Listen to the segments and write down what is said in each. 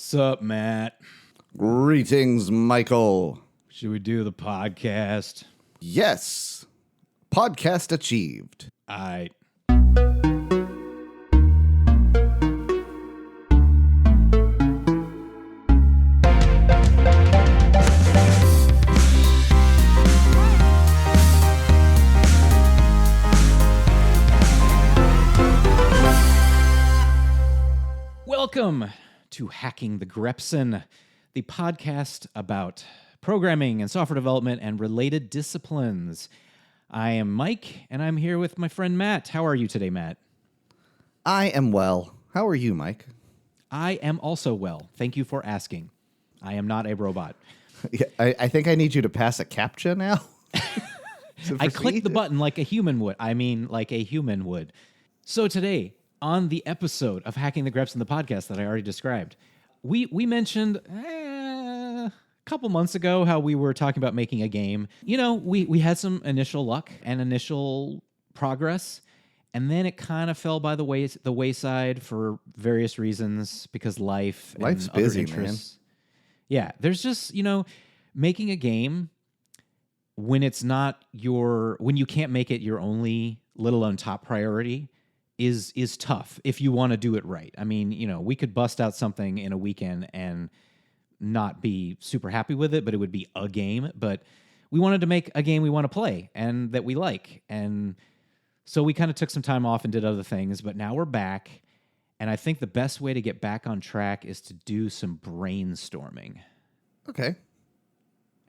Sup, Matt? Greetings, Michael. Should we do the podcast? Yes. Podcast achieved. I. Welcome to Hacking the Grepson, the podcast about programming and software development and related disciplines. I am Mike, and I'm here with my friend Matt. How are you today, Matt? I am well. How are you, Mike? I am also well. Thank you for asking. I am not a robot. Yeah, I think I need you to pass a CAPTCHA now. I clicked the button like a human would. Like a human would. So today, on the episode of Hacking the Grepson, the podcast that I already described, we mentioned a couple months ago how we were talking about making a game. You know, we had some initial luck and initial progress, and then it kind of fell by the wayside for various reasons because life's and busy, other interests. man. Yeah, there's just, making a game when you can't make it your only, let alone top priority, is tough if you want to do it right. I mean, we could bust out something in a weekend and not be super happy with it, but it would be a game. But we wanted to make a game we want to play and that we like. And so we kind of took some time off and did other things, but now we're back. And I think the best way to get back on track is to do some brainstorming. Okay.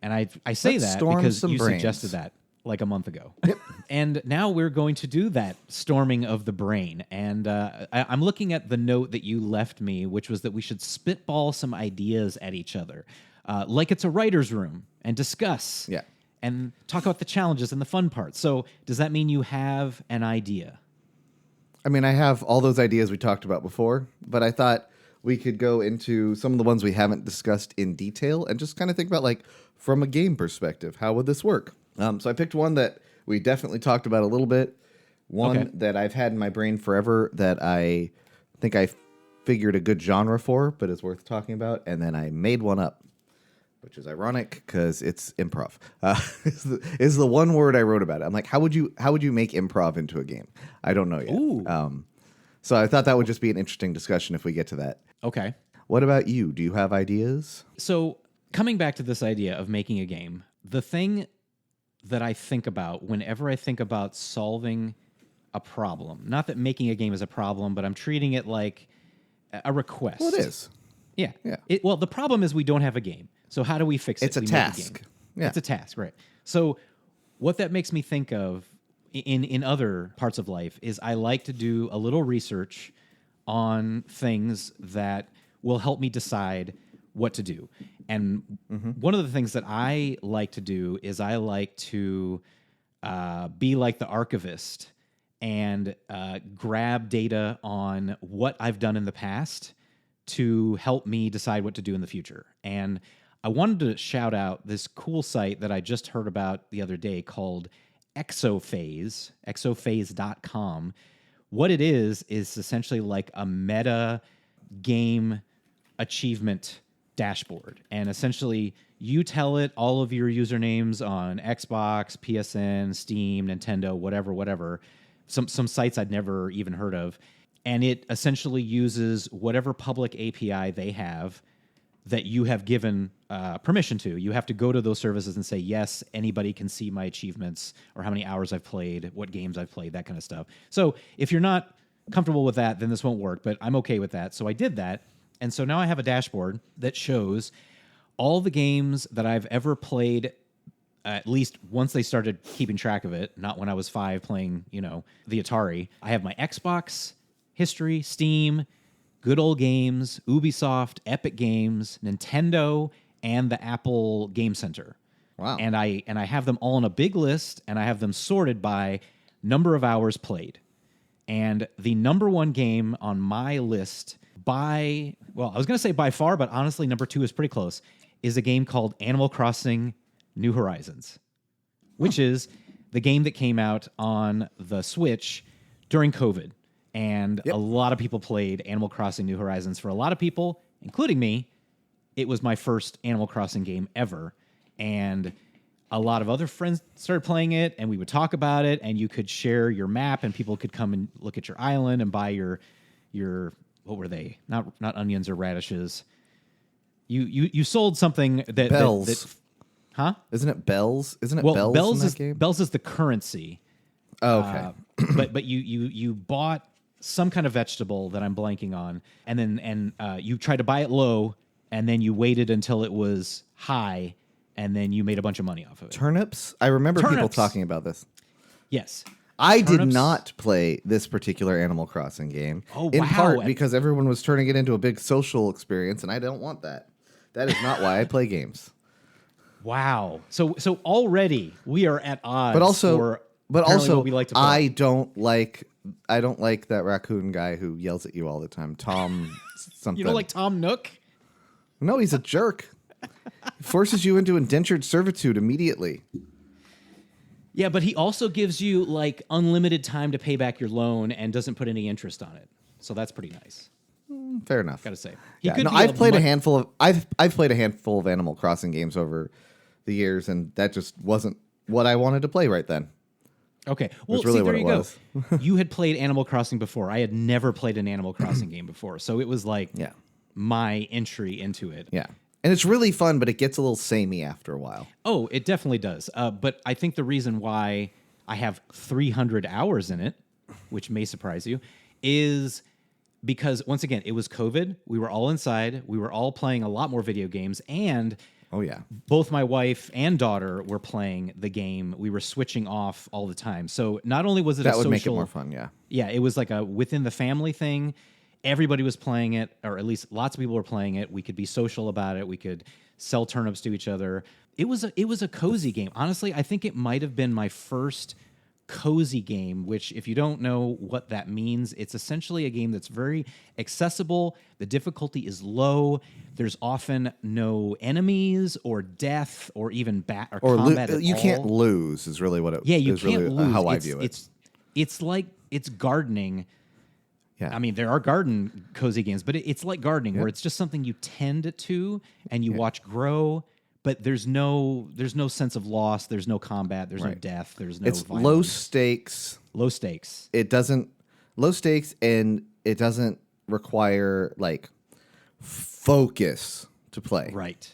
And I say Let's that storm because some you brains. suggested that like a month ago. Yep. And now we're going to do that storming of the brain. And I'm looking at the note that you left me, which was that we should spitball some ideas at each other, like it's a writer's room, and discuss. Yeah. And talk about the challenges and the fun parts. So does that mean you have an idea? I mean, I have all those ideas we talked about before, but I thought we could go into some of the ones we haven't discussed in detail and just kind of think about, from a game perspective, how would this work? So I picked one that we definitely talked about a little bit. One that I've had in my brain forever that I think I figured a good genre for, but is worth talking about. And then I made one up, which is ironic because it's improv. Is the one word I wrote about it. I'm like, how would you make improv into a game? I don't know yet. Ooh. So I thought that would just be an interesting discussion if we get to that. Okay. What about you? Do you have ideas? So coming back to this idea of making a game, the thing that I think about whenever I think about solving a problem, not that making a game is a problem, but I'm treating it like a request. Well, it is. Yeah. Yeah. Well, the problem is we don't have a game. So how do we fix it? It's a We task. make a game. Yeah. It's a task, right? So what that makes me think of in other parts of life is I like to do a little research on things that will help me decide what to do. And one of the things that I like to do is I like to be like the archivist and grab data on what I've done in the past to help me decide what to do in the future. And I wanted to shout out this cool site that I just heard about the other day called Exophase, exophase.com. What it is essentially like a meta game achievement dashboard. And essentially, you tell it all of your usernames on Xbox, PSN, Steam, Nintendo, whatever. Some sites I'd never even heard of. And it essentially uses whatever public API they have that you have given permission to. You have to go to those services and say, yes, anybody can see my achievements or how many hours I've played, what games I've played, that kind of stuff. So if you're not comfortable with that, then this won't work, but I'm okay with that. So I did that. And so now I have a dashboard that shows all the games that I've ever played, at least once they started keeping track of it, not when I was 5 playing, the Atari. I have my Xbox history, Steam, Good Old Games, Ubisoft, Epic Games, Nintendo, and the Apple Game Center. Wow. And I have them all on a big list, and I have them sorted by number of hours played. And the number one game on my list I was going to say by far, but honestly, number 2 is pretty close, is a game called Animal Crossing New Horizons, which is the game that came out on the Switch during COVID. And a lot of people played Animal Crossing New Horizons. For a lot of people, including me, it was my first Animal Crossing game ever. And a lot of other friends started playing it, and we would talk about it, and you could share your map, and people could come and look at your island and buy your what were they? Not onions or radishes. You sold something that bells. Huh? Isn't it bells? Isn't it Well, bells in that game? bells is the currency. Oh, okay. But you bought some kind of vegetable that I'm blanking on, and then you tried to buy it low, and then you waited until it was high, and then you made a bunch of money off of it. Turnips? I remember people Turnips. talking about this. Yes. I did Turnips. not play this particular Animal Crossing game. Oh, in wow. part because everyone was turning it into a big social experience, and I don't want that. That is not why I play games. Wow. So already we are at odds. But also, for apparently what we like to play. I don't like that raccoon guy who yells at you all the time. Tom something. You don't like Tom Nook? No, he's a jerk. He forces you into indentured servitude immediately. Yeah, but he also gives you like unlimited time to pay back your loan and doesn't put any interest on it. So that's pretty nice. Fair enough. Gotta say. I've played a handful of Animal Crossing games over the years, and that just wasn't what I wanted to play right then. Okay. Well, really see, what there it you was. go. You had played Animal Crossing before. I had never played an Animal Crossing game before. So it was like my entry into it. Yeah. And it's really fun, but it gets a little samey after a while. Oh, it definitely does. But I think the reason why I have 300 hours in it, which may surprise you, is because, once again, it was COVID. We were all inside. We were all playing a lot more video games. And both my wife and daughter were playing the game. We were switching off all the time. So not only was it that a would social, make it more fun, yeah. Yeah, it was like a within the family thing. Everybody was playing it, or at least lots of people were playing it. We could be social about it. We could sell turnips to each other. It was a cozy game. Honestly, I think it might have been my first cozy game, which, if you don't know what that means, it's essentially a game that's very accessible. The difficulty is low. There's often no enemies or death or even combat at you all. can't lose is really what it Yeah, you is can't really lose. how I view it. It's like it's gardening. Yeah. I mean, there are garden cozy games, but it's like gardening where it's just something you tend to and you watch grow, but there's no sense of loss, there's no combat, there's no death, there's no It's violence. low stakes. Low stakes. Low stakes, and it doesn't require like focus to play. Right.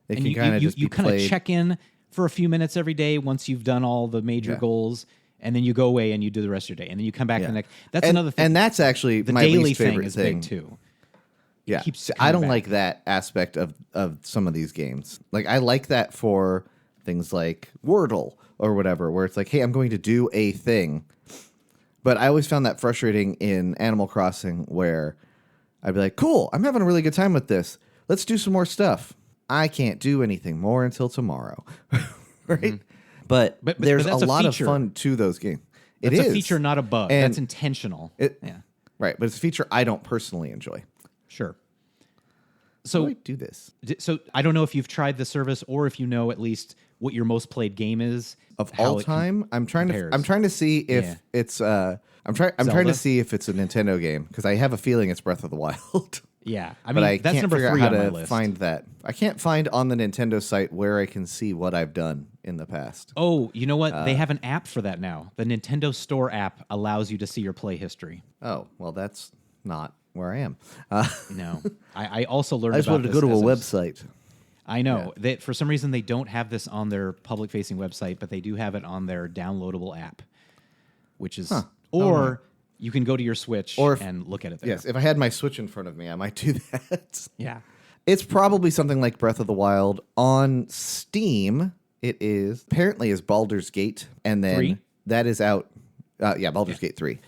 It And can kind of just you be kind of played. check in for a few minutes every day once you've done all the major goals, and then you go away and you do the rest of your day, and then you come back the next. That's another thing. And that's actually the my daily least thing favorite is thing. big too. Yeah, keeps I don't coming like back. that aspect of some of these games. Like I like that for things like Wordle or whatever, where it's like, hey, I'm going to do a thing. But I always found that frustrating in Animal Crossing, where I'd be like, cool, I'm having a really good time with this. Let's do some more stuff. I can't do anything more until tomorrow, right? Mm-hmm. But there's that's a a lot of feature. fun to those games. It It's is a feature, not a bug. And That's intentional. Yeah, right. But it's a feature I don't personally enjoy. sure. How So do I do this? So I don't know if you've tried the service or if you know at least what your most played game is Of how all it time, I'm trying compares. to see if it's I'm trying Zelda? to see if it's a Nintendo game, because I have a feeling it's Breath of the Wild. Yeah, I But mean I that's can't number figure 3 out on how my to list. find that. I can't find on the Nintendo site where I can see what I've done in the past. Oh, you know what? They have an app for that now. The Nintendo Store app allows you to see your play history. Oh, well, that's not where I am. No, I also learned. I just about wanted to go this to a as website. I know that for some reason they don't have this on their public-facing website, but they do have it on their downloadable app, which is or you can go to your Switch and look at it there. Yes, if I had my Switch in front of me, I might do that. Yeah. It's probably something like Breath of the Wild. On Steam, it is apparently is Baldur's Gate, and then 3? that is out. Baldur's Gate 3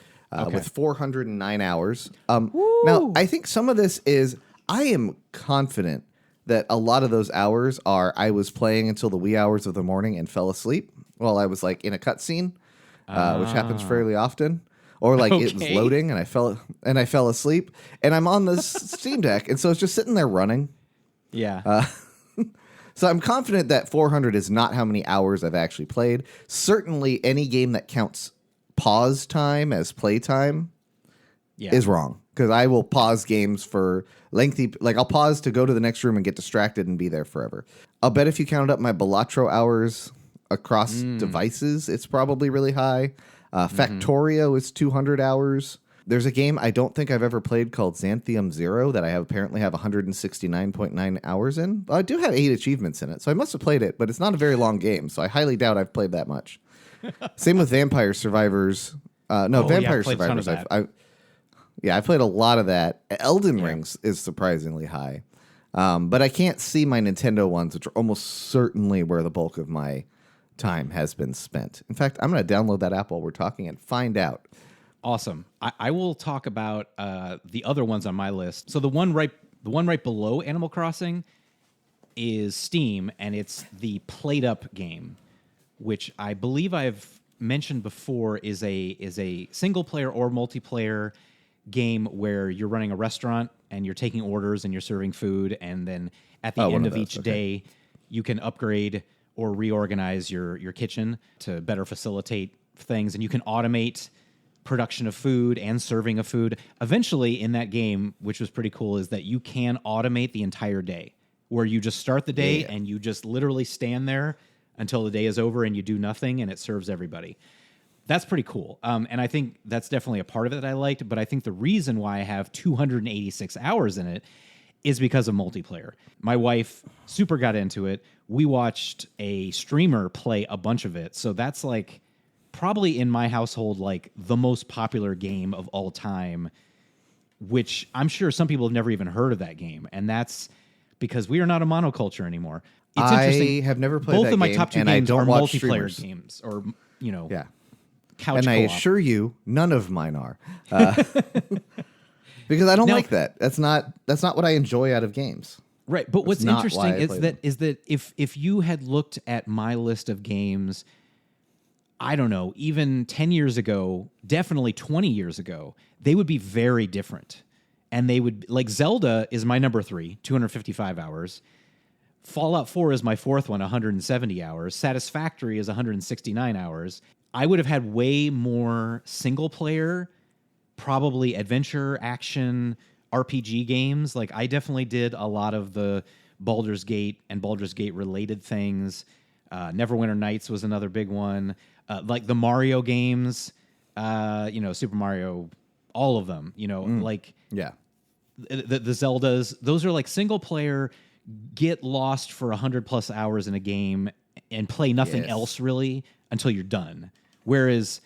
with 409 hours. Now, I think some of this is I am confident that a lot of those hours are I was playing until the wee hours of the morning and fell asleep while I was like in a cutscene, which happens fairly often. Or like it was loading and I fell asleep, and I'm on the Steam Deck, and so it's just sitting there running. Yeah. So I'm confident that 400 is not how many hours I've actually played. Certainly, any game that counts pause time as play time is wrong, because I will pause games for lengthy, like I'll pause to go to the next room and get distracted and be there forever. I'll bet if you counted up my Balatro hours across devices, it's probably really high. Factorio is 200 hours. There's a game I don't think I've ever played called Xanthium Zero that I apparently have 169.9 hours in. I do have 8 achievements in it, so I must have played it, but it's not a very long game, so I highly doubt I've played that much. Same with Vampire Survivors. Vampire Survivors. I've played a lot of that. Elden Rings is surprisingly high. But I can't see my Nintendo ones, which are almost certainly where the bulk of my time has been spent. In fact, I'm going to download that app while we're talking and find out. Awesome. I will talk about the other ones on my list. So the one right below Animal Crossing is Steam, and it's the Played Up game, which I believe I've mentioned before is a single player or multiplayer game where you're running a restaurant and you're taking orders and you're serving food, and then at the end of each day you can upgrade or reorganize your kitchen to better facilitate things, and you can automate production of food and serving of food. Eventually in that game, which was pretty cool, is that you can automate the entire day, where you just start the day and you just literally stand there until the day is over and you do nothing and it serves everybody. That's pretty cool. And I think that's definitely a part of it that I liked, but I think the reason why I have 286 hours in it is because of multiplayer. My wife super got into it. We watched a streamer play a bunch of it. So that's like probably in my household, like the most popular game of all time, which I'm sure some people have never even heard of that game. And that's because we are not a monoculture anymore. It's interesting. I have never played both that of my game, top two and games I don't are watch multiplayer streamers. games, or couch and I co-op. assure you, none of mine are, because I don't like that. That's not what I enjoy out of games. Right, but what's not interesting why I is play that them. if you had looked at my list of games, I don't know, even 10 years ago, definitely 20 years ago, they would be very different. And they would, like, Zelda is my number 3, 255 hours. Fallout 4 is my 4th one, 170 hours. Satisfactory is 169 hours. I would have had way more single player, probably adventure, action, RPG games. Like, I definitely did a lot of the Baldur's Gate and Baldur's Gate related things. Neverwinter Nights was another big one. Like the Mario games, Super Mario, all of them, the Zeldas, those are like single player, get lost for 100+ hours in a game and play nothing else really until you're done. Whereas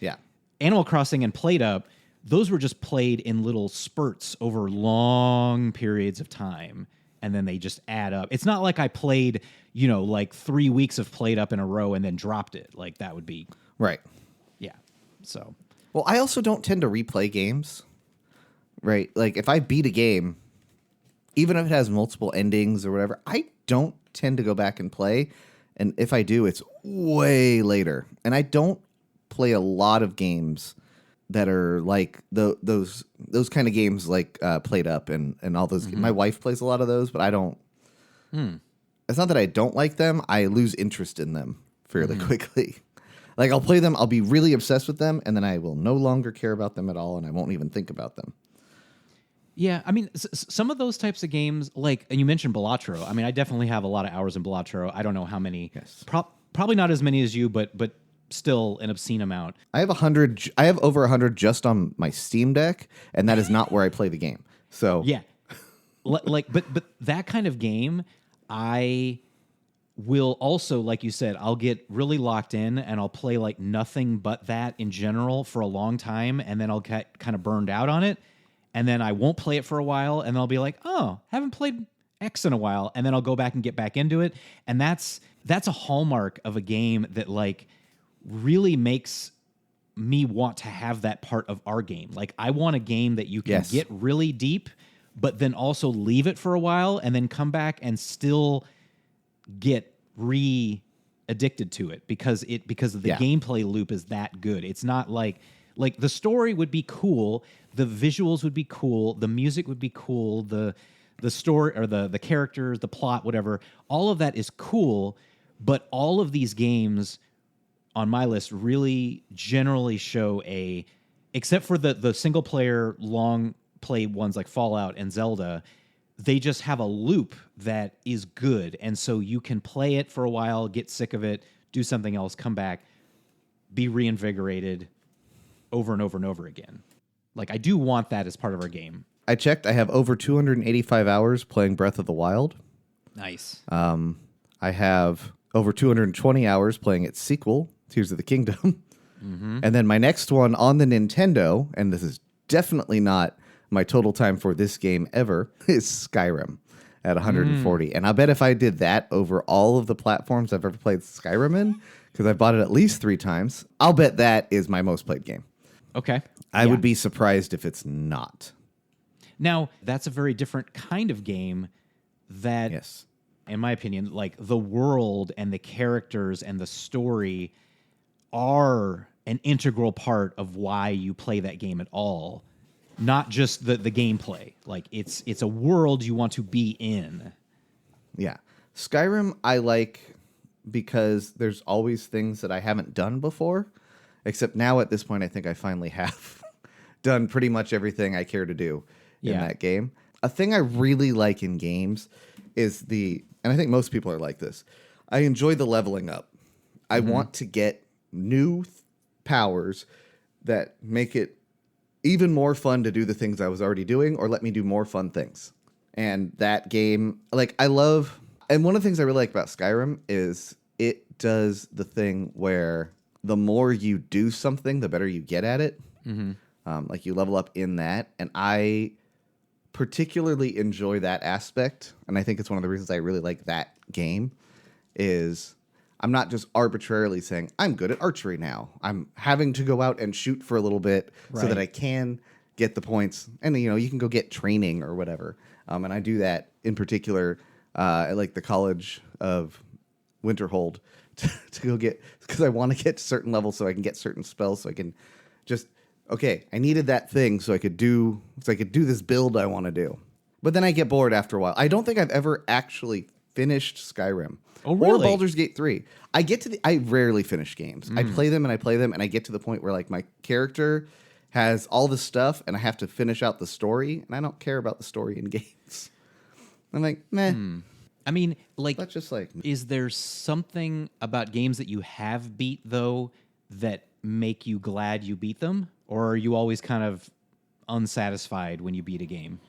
Animal Crossing and Played Up, those were just played in little spurts over long periods of time, and then they just add up. It's not like I played, like 3 weeks of Played Up in a row and then dropped it. Like that would be Right. yeah. So Well, I also don't tend to replay games. Right? Like if I beat a game, even if it has multiple endings or whatever, I don't tend to go back and play. And if I do, it's way later. And I don't play a lot of games that are like those kind of games, like Played Up and all those. My wife plays a lot of those, but I don't. It's not that I don't like them. I lose interest in them fairly quickly. Like I'll play them, I'll be really obsessed with them, and then I will no longer care about them at all, and I won't even think about them. yeah, I mean, some of those types of games, like, and you mentioned Balatro. I mean, I definitely have a lot of hours in Balatro. I don't know how many. Yes. Probably not as many as you, but still an obscene amount. I have 100. I have over 100 just on my Steam Deck, and that is not where I play the game. So Yeah, but that kind of game, I will also, like you said, I'll get really locked in and I'll play like nothing but that in general for a long time, and then I'll get kind of burned out on it, and then I won't play it for a while, and I'll be like, oh, haven't played X in a while, and then I'll go back and get back into it, and that's a hallmark of a game that like really makes me want to have that part of our game. Like I want a game that you can get really deep, but then also leave it for a while and then come back and still get addicted to it because the gameplay loop is that good. It's not like the story would be cool, the visuals would be cool, the music would be cool, the story or the characters, the plot, whatever. All of that is cool, but all of these games on my list really generally show except for the single player long play ones like Fallout and Zelda, they just have a loop that is good. And so you can play it for a while, get sick of it, do something else, come back, be reinvigorated over and over and over again. Like, I do want that as part of our game. I checked. I have over 285 hours playing Breath of the Wild. Nice. I have over 220 hours playing its sequel, Tears of the Kingdom. And then my next one on the Nintendo, and this is definitely not my total time for this game ever, is Skyrim at 140. And I bet if I did that over all of the platforms I've ever played Skyrim in, because I've bought it at least 3 times, I'll bet that is my most played game. Okay. I would be surprised if it's not. Now, that's a very different kind of game that, Yes. in my opinion, like the world and the characters and the story are an integral part of why you play that game at all. Not just the gameplay. Like, it's a world you want to be in. Yeah. Skyrim I like because there's always things that I haven't done before. Except now at this point, I think I finally have done pretty much everything I care to do in that game. A thing I really like in games is and I think most people are like this, I enjoy the leveling up. I want to get new powers that make it even more fun to do the things I was already doing or let me do more fun things. And that game, like, I love... And one of the things I really like about Skyrim is it does the thing where the more you do something, the better you get at it. Like, you level up in that. And I particularly enjoy that aspect. And I think it's one of the reasons I really like that game is... I'm not just arbitrarily saying, I'm good at archery now. I'm having to go out and shoot for a little bit so that I can get the points. And, you can go get training or whatever. And I do that in particular at like the College of Winterhold to go get, because I want to get to certain levels so I can get certain spells so I can just, okay, I needed that thing so I could do this build I want to do. But then I get bored after a while. I don't think I've ever actually finished Skyrim. Oh, really? Or Baldur's Gate 3. I rarely finish games. I play them, and I get to the point where, like, my character has all this stuff, and I have to finish out the story, and I don't care about the story in games. I'm like, meh. I mean, like... That's just like... Is there something about games that you have beat, though, that make you glad you beat them? Or are you always kind of unsatisfied when you beat a game?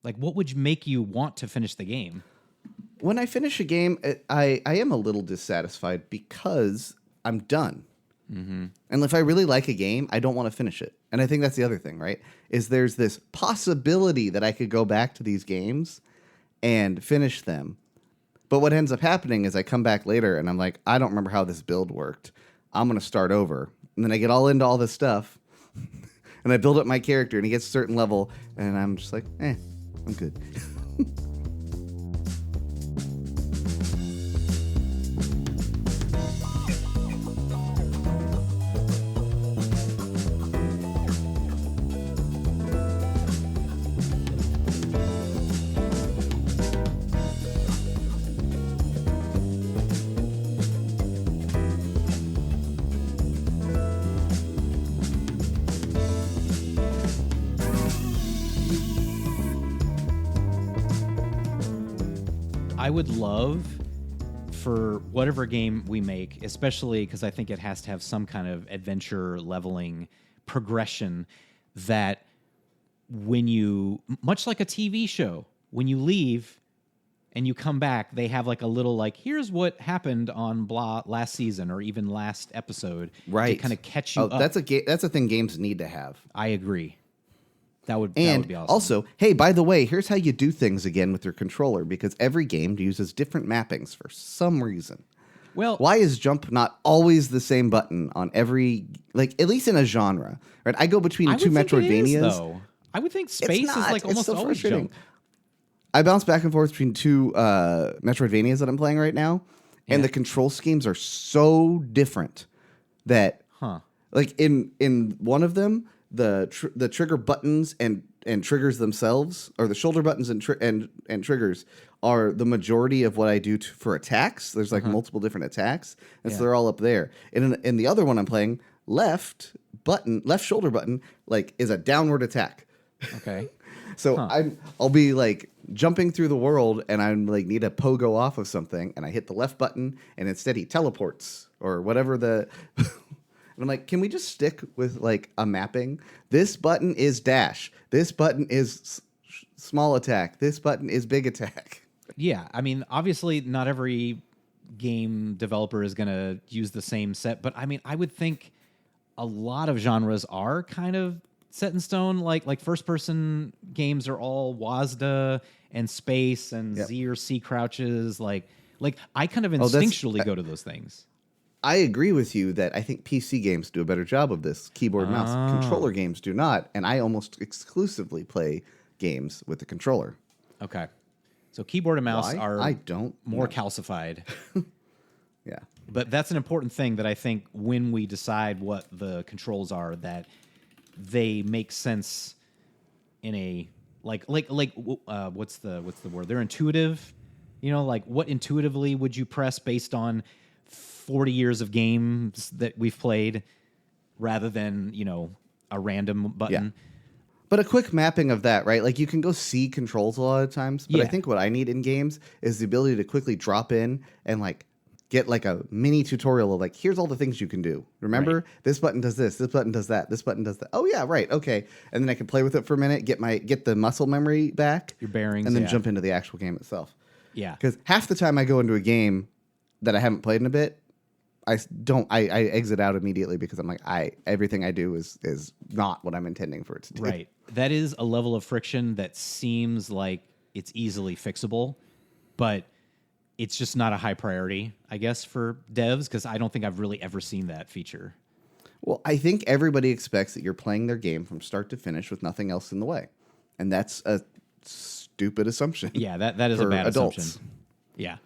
Like, what would make you want to finish the game? When I finish a game, I am a little dissatisfied because I'm done. And if I really like a game, I don't want to finish it. And I think that's the other thing, right? Is there's this possibility that I could go back to these games and finish them. But what ends up happening is I come back later and I'm like, I don't remember how this build worked. I'm going to start over. And then I get all into all this stuff. And I build up my character and he gets a certain level. And I'm just like, I'm good. I would love for whatever game we make, especially because I think it has to have some kind of adventure leveling progression, that when you, much like a TV show, when you leave and you come back, they have like a little, like, here's what happened on blah last season or even last episode, right? To kind of catch you up. That's a thing games need to have. I agree. That would And be awesome. also, hey, by the way, here's how you do things again with your controller, because every game uses different mappings for some reason. Well, why is jump not always the same button on every, like, at least in a genre, right? I go between I two would think Metroidvanias. it is, though. I would think space is like almost so always frustrating. jump. I bounce back and forth between two Metroidvanias that I'm playing right now, and the control schemes are so different that, like, in one of them, the trigger buttons and triggers themselves, or the shoulder buttons and triggers, are the majority of what I do for attacks. There's like multiple different attacks, and so they're all up there. And in the other one I'm playing, left shoulder button, like is a downward attack. Okay. So I'll be like jumping through the world and I'm like need a pogo off of something and I hit the left button and instead he teleports or whatever the and I'm like, can we just stick with like a mapping? This button is dash. This button is small attack. This button is big attack. Yeah, I mean, obviously not every game developer is going to use the same set, but I mean, I would think a lot of genres are kind of set in stone. Like first person games are all WASD and space and Z or C crouches. Like I kind of instinctually go to those things. I agree with you that I think PC games do a better job of this. Keyboard and mouse. Controller games do not, and I almost exclusively play games with the controller. Okay. So keyboard and mouse are more know. calcified. Yeah. But that's an important thing that I think when we decide what the controls are, that they make sense in a what's the word? They're intuitive. You know, like what intuitively would you press based on 40 years of games that we've played rather than, you know, a random button. Yeah. But a quick mapping of that, right? Like you can go see controls a lot of times, but I think what I need in games is the ability to quickly drop in and like get like a mini tutorial of like, here's all the things you can do. Remember, this button does this button does that, this button does that. Oh yeah, right, okay. And then I can play with it for a minute, get the muscle memory back, your bearings, and then jump into the actual game itself. Yeah, because half the time I go into a game that I haven't played in a bit, I exit out immediately because I'm like, everything I do is not what I'm intending for it to do. Right. That is a level of friction that seems like it's easily fixable, but it's just not a high priority, I guess, for devs, because I don't think I've really ever seen that feature. Well, I think everybody expects that you're playing their game from start to finish with nothing else in the way. And that's a stupid assumption. Yeah, that is a bad adults. Assumption. Yeah.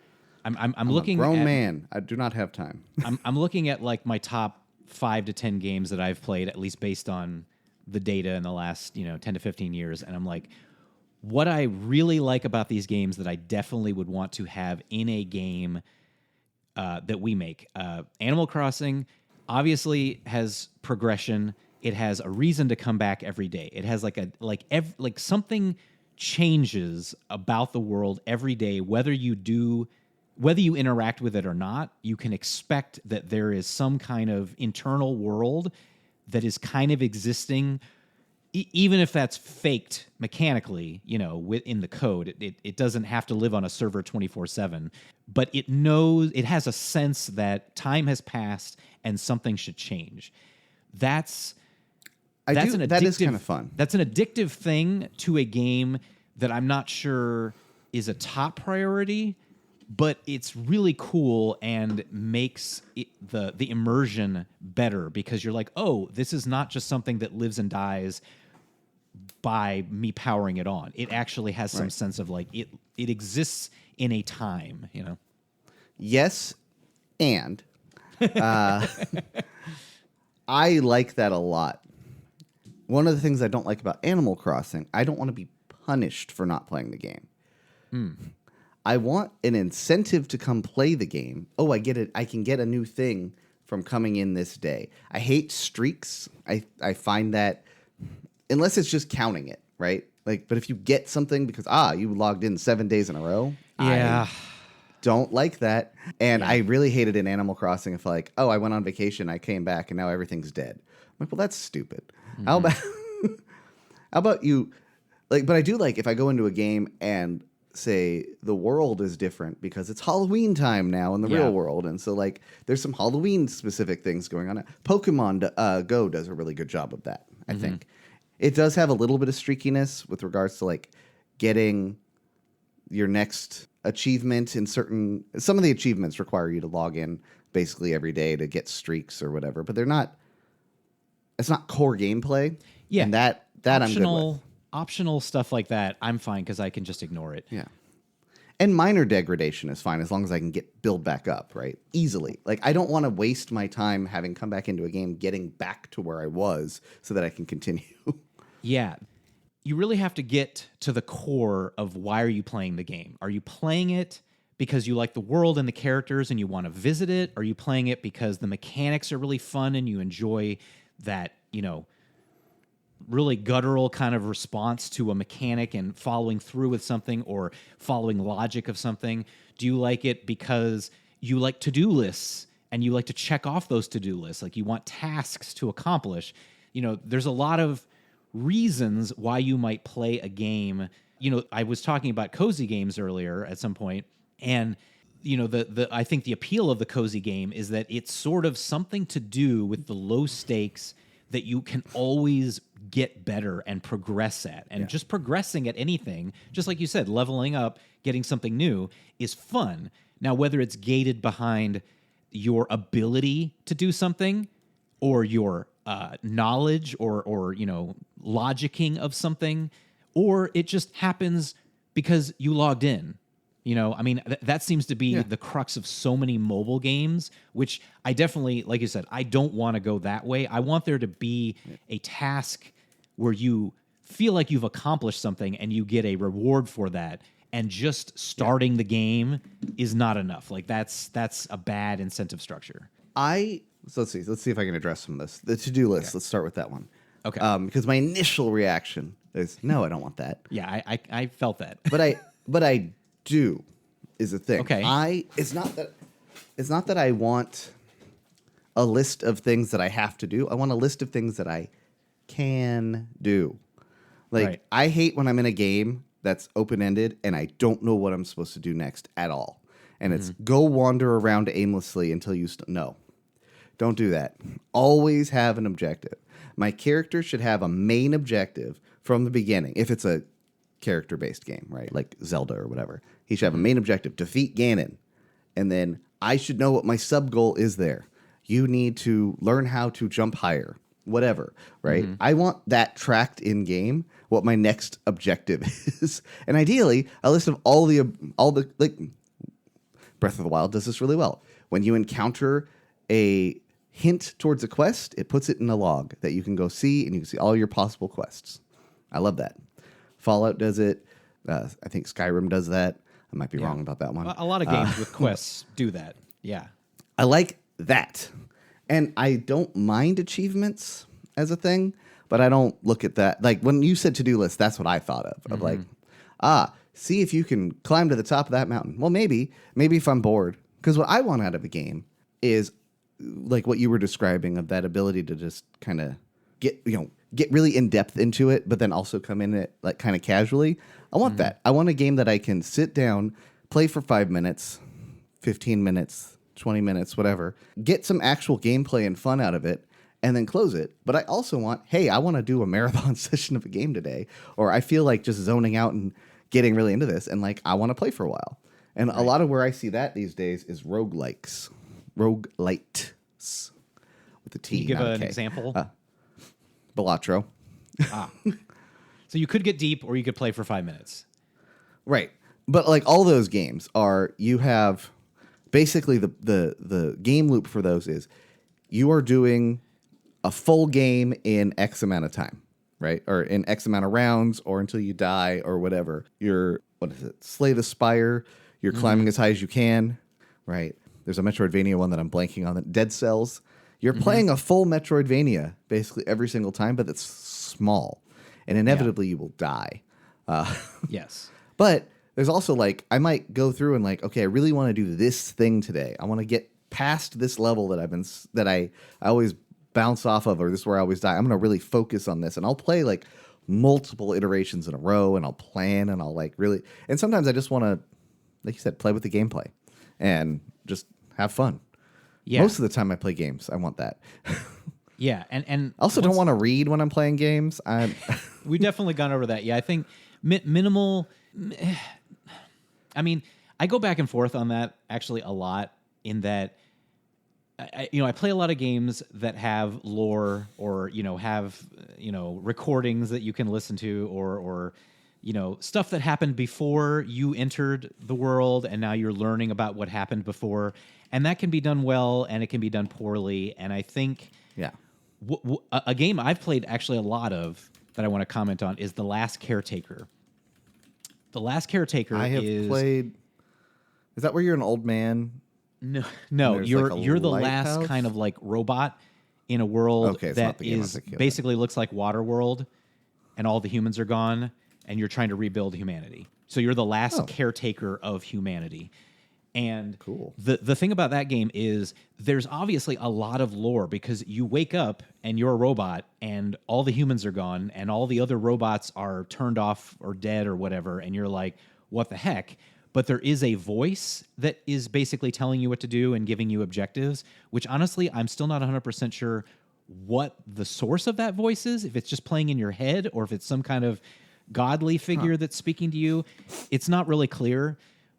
I'm looking a grown at, man. I do not have time. I'm looking at like my top 5 to 10 games that I've played, at least based on the data in the last 10 to 15 years, and I'm like, what I really like about these games that I definitely would want to have in a game that we make. Animal Crossing obviously has progression. It has a reason to come back every day. It has like something changes about the world every day, whether you interact with it or not. You can expect that there is some kind of internal world that is kind of existing, even if that's faked mechanically, within the code. It doesn't have to live on a server 24/7, but it knows, it has a sense that time has passed and something should change. That is kind of fun. That's an addictive thing to a game that I'm not sure is a top priority, but it's really cool and makes the immersion better, because you're like, oh, this is not just something that lives and dies by me powering it on. It actually has some sense of like it exists in a time, Yes, and I like that a lot. One of the things I don't like about Animal Crossing, I don't want to be punished for not playing the game. I want an incentive to come play the game. Oh, I get it. I can get a new thing from coming in this day. I hate streaks. I find that, unless it's just counting it, right? Like, but if you get something because you logged in 7 days in a row, I don't like that. And I really hated in Animal Crossing if like, oh, I went on vacation, I came back, and now everything's dead. I'm like, well, that's stupid. How about you? Like, but I do like if I go into a game and say the world is different because it's Halloween time now in the real world, and so like there's some Halloween specific things going on. Pokemon Go does a really good job of that. I think it does have a little bit of streakiness with regards to like getting your next achievement in some of the achievements require you to log in basically every day to get streaks or whatever, but it's not core gameplay. Yeah, and that I'm good with. Optional stuff like that, I'm fine because I can just ignore it. Yeah. And minor degradation is fine as long as I can build back up, right? Easily. Like, I don't want to waste my time having come back into a game getting back to where I was so that I can continue. Yeah. You really have to get to the core of why are you playing the game? Are you playing it because you like the world and the characters and you want to visit it? Are you playing it because the mechanics are really fun and you enjoy that, really guttural kind of response to a mechanic and following through with something or following logic of something? Do you like it because you like to-do lists and you like to check off those to-do lists? Like you want tasks to accomplish. There's a lot of reasons why you might play a game. I was talking about cozy games earlier at some point, and I think the appeal of the cozy game is that it's sort of something to do with the low stakes that you can always get better and progress at. And just progressing at anything, just like you said, leveling up, getting something new is fun. Now, whether it's gated behind your ability to do something or your knowledge or logicking of something, or it just happens because you logged in. That seems to be the crux of so many mobile games, which I definitely, like you said, I don't want to go that way. I want there to be a task where you feel like you've accomplished something and you get a reward for that. And just starting the game is not enough. Like that's a bad incentive structure. So let's see if I can address some of this. The to-do list. Let's start with that one. Okay. Because my initial reaction is no, I don't want that. Yeah, I felt that. But I do is a thing. Okay. It's not that I want a list of things that I have to do. I want a list of things that I can do. Like I hate when I'm in a game that's open-ended and I don't know what I'm supposed to do next at all. And it's go wander around aimlessly until you no. Don't do that. Always have an objective. My character should have a main objective from the beginning. If it's a character-based game, right? Like Zelda or whatever. He should have a main objective, defeat Ganon. And then I should know what my sub-goal is there. You need to learn how to jump higher, whatever, right? I want that tracked in-game, what my next objective is. And ideally, a list of all the like Breath of the Wild does this really well. When you encounter a hint towards a quest, it puts it in a log that you can go see, and you can see all your possible quests. I love that. Fallout does it. I think Skyrim does that. I might be wrong about that one. A lot of games with quests do that. Yeah. I like that. And I don't mind achievements as a thing, but I don't look at that. Like when you said to-do list, that's what I thought of like, see if you can climb to the top of that mountain. Well, maybe if I'm bored. Because what I want out of a game is like what you were describing of that ability to just kind of get really in depth into it, but then also come in it like kind of casually. I want that. I want a game that I can sit down, play for 5 minutes, 15 minutes, 20 minutes, whatever, get some actual gameplay and fun out of it, and then close it. But I also want, hey, I want to do a marathon session of a game today, or I feel like just zoning out and getting really into this, and like I want to play for a while. And a lot of where I see that these days is roguelites with a T. Can you give not a an K. example? Balatro. So you could get deep or you could play for 5 minutes. Right. But like all those games are, you have basically the game loop for those is you are doing a full game in X amount of time, right? Or in X amount of rounds or until you die or whatever. You're, slay the spire. You're climbing as high as you can, right? There's a Metroidvania one that I'm blanking on, Dead Cells. You're playing a full Metroidvania basically every single time, but it's small. And inevitably you will die. Yes. But there's also like, I might go through and like, okay, I really want to do this thing today. I want to get past this level that I always bounce off of, or this is where I always die. I'm going to really focus on this. And I'll play like multiple iterations in a row, and I'll plan, and I'll like really, and sometimes I just want to, like you said, play with the gameplay and just have fun. Yeah. Most of the time I play games, I want that. Yeah, and I also don't want to read when I'm playing games. We've definitely gone over that. Yeah, I think minimal. I mean, I go back and forth on that actually a lot. In that, I play a lot of games that have lore or have recordings that you can listen to or stuff that happened before you entered the world, and now you're learning about what happened before, and that can be done well and it can be done poorly. And I think a game I've played actually a lot of that I want to comment on is The Last Caretaker. The Last Caretaker I have played Is that where you're an old man? No, there's, you're like, a you're the last lighthouse? kind of like robot in a world Okay, it's not that the game I was is thinking of. basically looks like Waterworld, and all the humans are gone, and you're trying to rebuild humanity. So you're the last Oh. caretaker of humanity. And Cool. the thing about that game is there's obviously a lot of lore because you wake up and you're a robot and all the humans are gone and all the other robots are turned off or dead or whatever. And you're like, what the heck? But there is a voice that is basically telling you what to do and giving you objectives, which honestly, I'm still not 100% sure what the source of that voice is, if it's just playing in your head or if it's some kind of godly figure that's speaking to you. It's not really clear,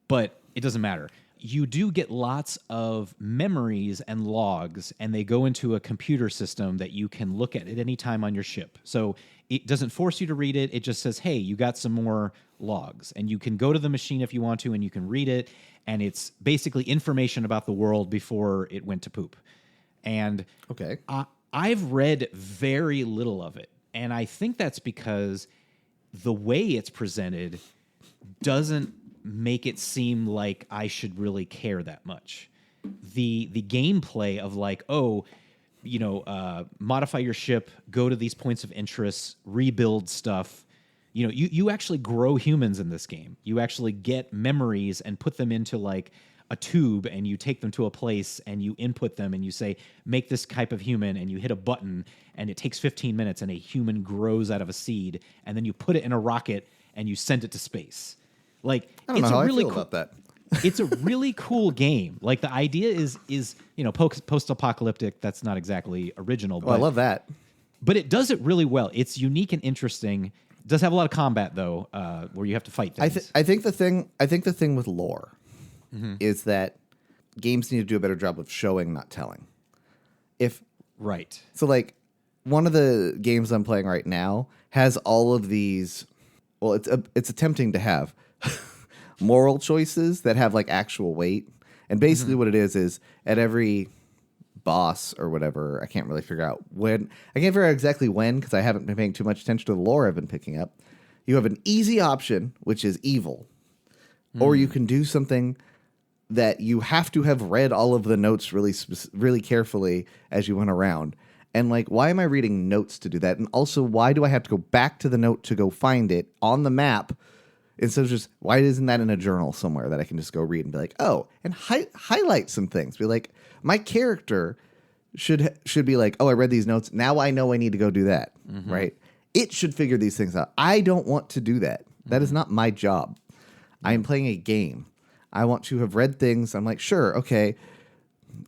but it doesn't matter. You do get lots of memories and logs, and they go into a computer system that you can look at any time on your ship. So it doesn't force you to read it. It just says, hey, you got some more logs. And you can go to the machine if you want to, and you can read it. And it's basically information about the world before it went to poop. And Okay. I've read very little of it. And I think that's because the way it's presented doesn't make it seem like I should really care that much. The gameplay of like, modify your ship, go to these points of interest, rebuild stuff. You actually grow humans in this game. You actually get memories and put them into like a tube, and you take them to a place and you input them and you say, make this type of human, and you hit a button and it takes 15 minutes and a human grows out of a seed, and then you put it in a rocket and you send it to space. Like, I don't know how I feel about that. It's a really cool game. Like, the idea is post-apocalyptic. That's not exactly original. But I love that. But it does it really well. It's unique and interesting. It does have a lot of combat though, where you have to fight things. I think the thing with lore is that games need to do a better job of showing, not telling. Right. So, like, one of the games I'm playing right now has all of these. Well, it's attempting to have moral choices that have like actual weight, and basically what it is at every boss or whatever, I can't really figure out when. I can't figure out exactly when because I haven't been paying too much attention to the lore I've been picking up. You have an easy option, which is evil, or you can do something that you have to have read all of the notes really carefully as you went around. And like, why am I reading notes to do that? And also, why do I have to go back to the note to go find it on the map instead of just, why isn't that in a journal somewhere that I can just go read and be like, oh, and highlight some things. Be like, my character should be like, oh, I read these notes. Now I know I need to go do that, right? It should figure these things out. I don't want to do that. That is not my job. I am playing a game. I want to have read things. I'm like, sure, okay.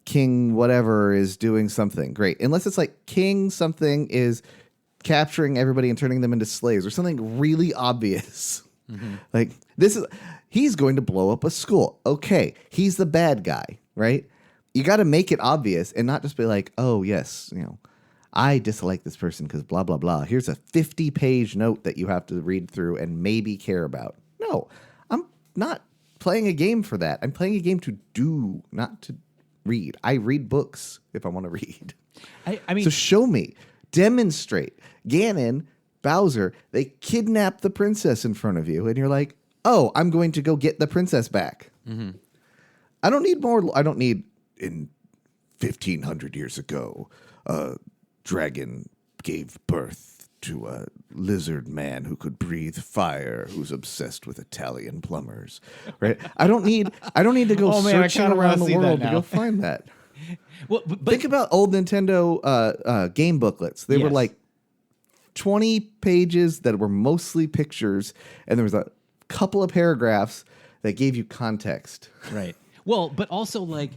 King whatever is doing something great, unless it's like King something is capturing everybody and turning them into slaves or something really obvious. Like, he's going to blow up a school. Okay, he's the bad guy, right? You got to make it obvious and not just be like, oh yes, I dislike this person because blah blah blah. Here's a 50-page note that you have to read through and maybe care about. No, I'm not playing a game for that. I'm playing a game to do, not to read. I read books if I want to read. I mean, so show me, demonstrate. Ganon, Bowser, they kidnap the princess in front of you, and you're like, oh, I'm going to go get the princess back. I don't need more. I don't need, in 1,500 years ago, a dragon gave birth to a lizard man who could breathe fire, who's obsessed with Italian plumbers. Right? I don't need to go searching around the world to go find that. Well, but think about old Nintendo game booklets. They were like 20 pages that were mostly pictures, and there was a couple of paragraphs that gave you context. Right. Well, but also like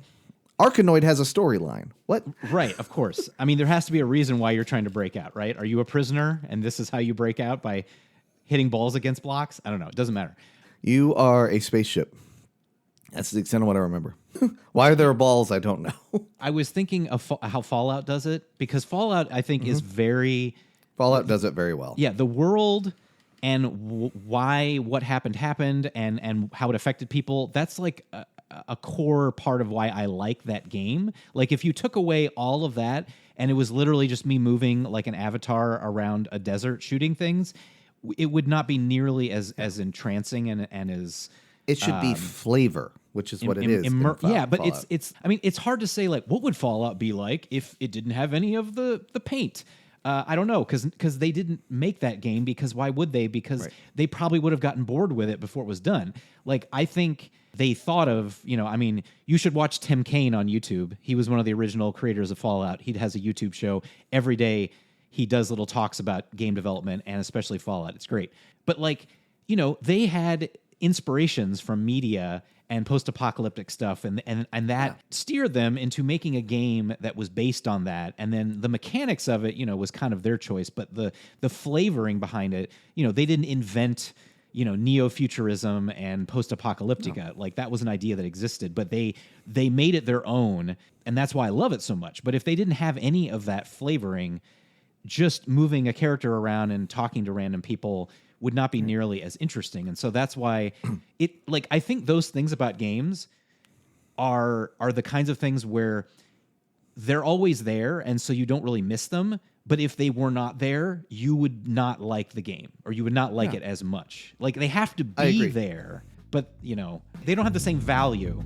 Arkanoid has a storyline. What? Right, of course. I mean, there has to be a reason why you're trying to break out, right? Are you a prisoner and this is how you break out, by hitting balls against blocks? I don't know. It doesn't matter. You are a spaceship. That's the extent of what I remember. Why there are balls, I don't know. I was thinking of how Fallout does it, because Fallout, I think, is very... Fallout does it very well. Yeah, the world and why what happened and how it affected people, that's like a core part of why I like that game. Like, if you took away all of that and it was literally just me moving like an avatar around a desert shooting things, it would not be nearly as entrancing and as It should be flavor, which is what it is. Yeah, but Fallout. it's. I mean, it's hard to say like what would Fallout be like if it didn't have any of the paint. I don't know because they didn't make that game because why would they? Because they probably would have gotten bored with it before it was done. Like I think they thought of I mean you should watch Tim Kaine on YouTube. He was one of the original creators of Fallout. He has a YouTube show every day. He does little talks about game development and especially Fallout. It's great. But like they had inspirations from media and post-apocalyptic stuff, and that steered them into making a game that was based on that. And then the mechanics of it, was kind of their choice, but the flavoring behind it, they didn't invent, neo-futurism and post-apocalyptica. No. Like that was an idea that existed, but they made it their own, and that's why I love it so much. But if they didn't have any of that flavoring, just moving a character around and talking to random people would not be nearly as interesting. And so that's why I think those things about games are the kinds of things where they're always there, and so you don't really miss them. But if they were not there, you would not like the game, or you would not like it as much. Like they have to be there, but they don't have the same value.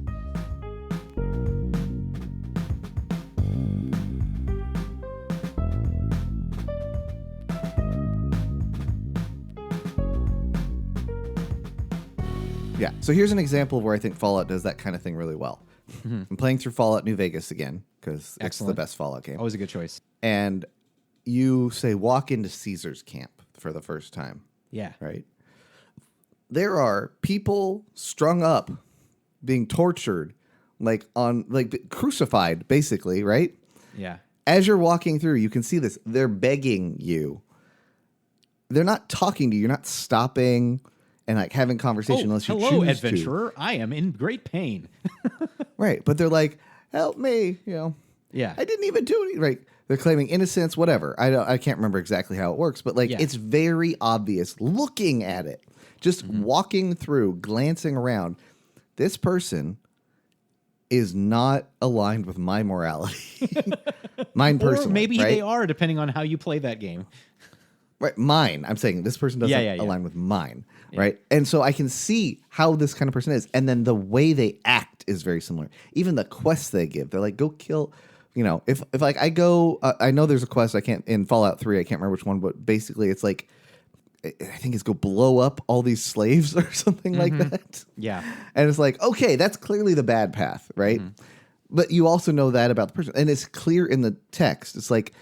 Yeah. So here's an example of where I think Fallout does that kind of thing really well. Mm-hmm. I'm playing through Fallout New Vegas again because it's the best Fallout game. Always a good choice. And you say walk into Caesar's camp for the first time. Yeah. Right. There are people strung up, being tortured, crucified, basically, right? Yeah. As you're walking through, you can see this. They're begging you. They're not talking to you. You're not stopping and having conversation unless you choose to. Hello, adventurer. I am in great pain. Right. But they're like, help me. Yeah. I didn't even do anything. Right. They're claiming innocence, whatever. I can't remember exactly how it works, but it's very obvious looking at it. Just walking through, glancing around. This person is not aligned with my morality. Mine personally. Or maybe they are, depending on how you play that game. Right. Mine. I'm saying this person doesn't align with mine. Yeah. Right. And so I can see how this kind of person is. And then the way they act is very similar. Even the quests they give, they're like, go kill, if I go, I know there's a quest in Fallout 3, I can't remember which one, but basically it's like, I think it's go blow up all these slaves or something like that. Yeah. And it's like, okay, that's clearly the bad path. Right. But you also know that about the person. And it's clear in the text. It's like,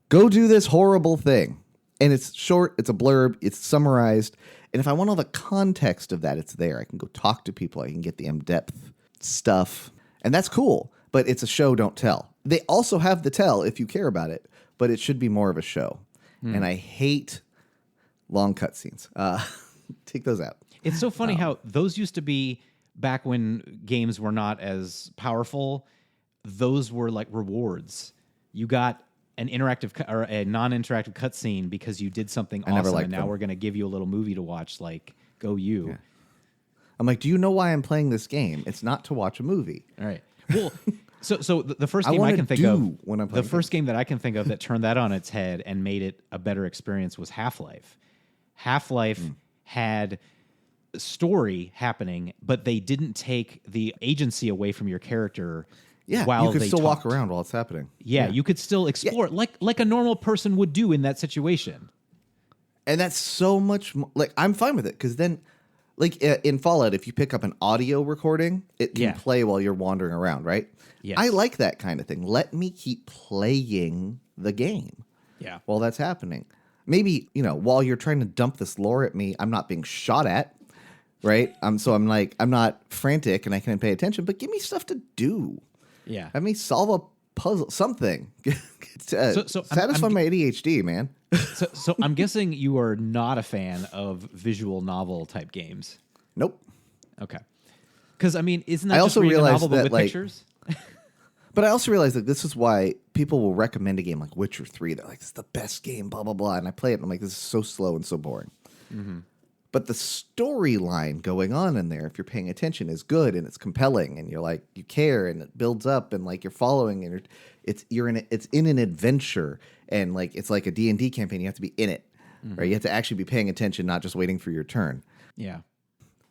go do this horrible thing. And it's short, it's a blurb, it's summarized. And if I want all the context of that, it's there. I can go talk to people. I can get the in-depth stuff. And that's cool. But it's a show, don't tell. They also have the tell if you care about it. But it should be more of a show. And I hate long cutscenes. Take those out. It's so funny how those used to be back when games were not as powerful. Those were like rewards. You got an interactive or a non-interactive cutscene because you did something awesome, and now we're going to give you a little movie to watch. Like, go you. Yeah. I'm like, do you know why I'm playing this game? It's not to watch a movie. All right. Well, so the first game I can think of, when I'm playing the first game that I can think of that turned that on its head and made it a better experience was Half-Life. Half-Life had story happening, but they didn't take the agency away from your character. Yeah, while you could they still talked. walk around while it's happening. Yeah, you could still explore like a normal person would do in that situation. And that's so much I'm fine with it because then, in Fallout, if you pick up an audio recording, it can play while you're wandering around, right? Yes. I like that kind of thing. Let me keep playing the game. Yeah. While that's happening. Maybe, while you're trying to dump this lore at me, I'm not being shot at, right? I'm not frantic and I can pay attention, but give me stuff to do. Yeah. Have me solve a puzzle, something. Satisfy my ADHD, man. So I'm guessing you are not a fan of visual novel type games. Nope. Okay. Because, isn't that I just also reading a realized novel but that, with pictures? But I also realized that this is why people will recommend a game like Witcher 3. They're like, this is the best game, blah, blah, blah. And I play it and I'm like, this is so slow and so boring. Mm-hmm. But the storyline going on in there, if you're paying attention, is good and it's compelling and you're like, you care and it builds up and you're following and it's in an adventure and it's like a D&D campaign. You have to be in it, right? You have to actually be paying attention, not just waiting for your turn. Yeah.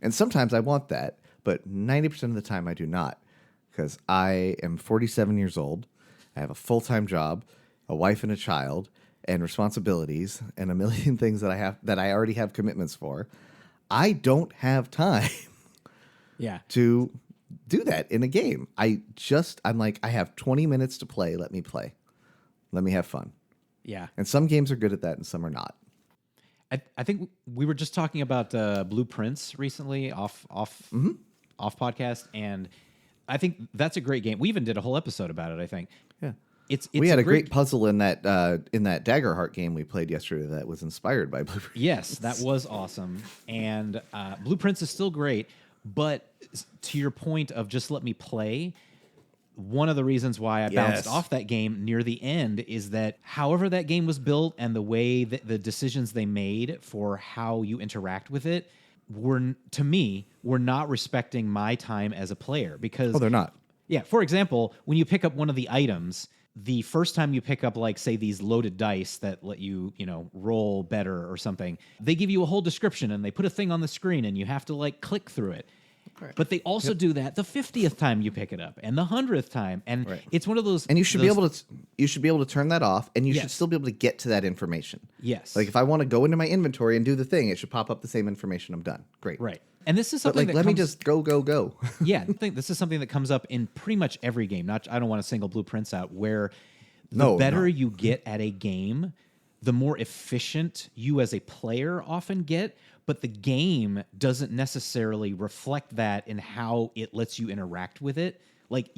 And sometimes I want that, but 90% of the time I do not, because I am 47 years old. I have a full-time job, a wife and a child, and responsibilities, and a million things that I already have commitments for. I don't have time to do that in a game. I'm like, I have 20 minutes to play. Let me play. Let me have fun. Yeah. And some games are good at that and some are not. I think we were just talking about Blueprints recently off podcast, and I think that's a great game. We even did a whole episode about it, I think. Yeah. We had a great puzzle in that Daggerheart game we played yesterday that was inspired by Blueprints. Yes, that was awesome. And Blueprints is still great, but to your point of just let me play, one of the reasons why I bounced off that game near the end is that however that game was built and the way that the decisions they made for how you interact with it were not respecting my time as a player because... Oh, they're not. Yeah, for example, when you pick up one of the items, the first time you pick up, like, say, these loaded dice that let you, roll better or something, they give you a whole description and they put a thing on the screen and you have to, like, click through it. Right. But they also do that the 50th time you pick it up and the 100th time. And it's one of those... And you should be able to turn that off, and you should still be able to get to that information. Yes. Like, if I want to go into my inventory and do the thing, it should pop up the same information. I'm done. Great. Right. And this is something let me just go. Yeah, I think this is something that comes up in pretty much every game. I don't want to single Blueprints out, where the better you get at a game, the more efficient you as a player often get, but the game doesn't necessarily reflect that in how it lets you interact with it. Like,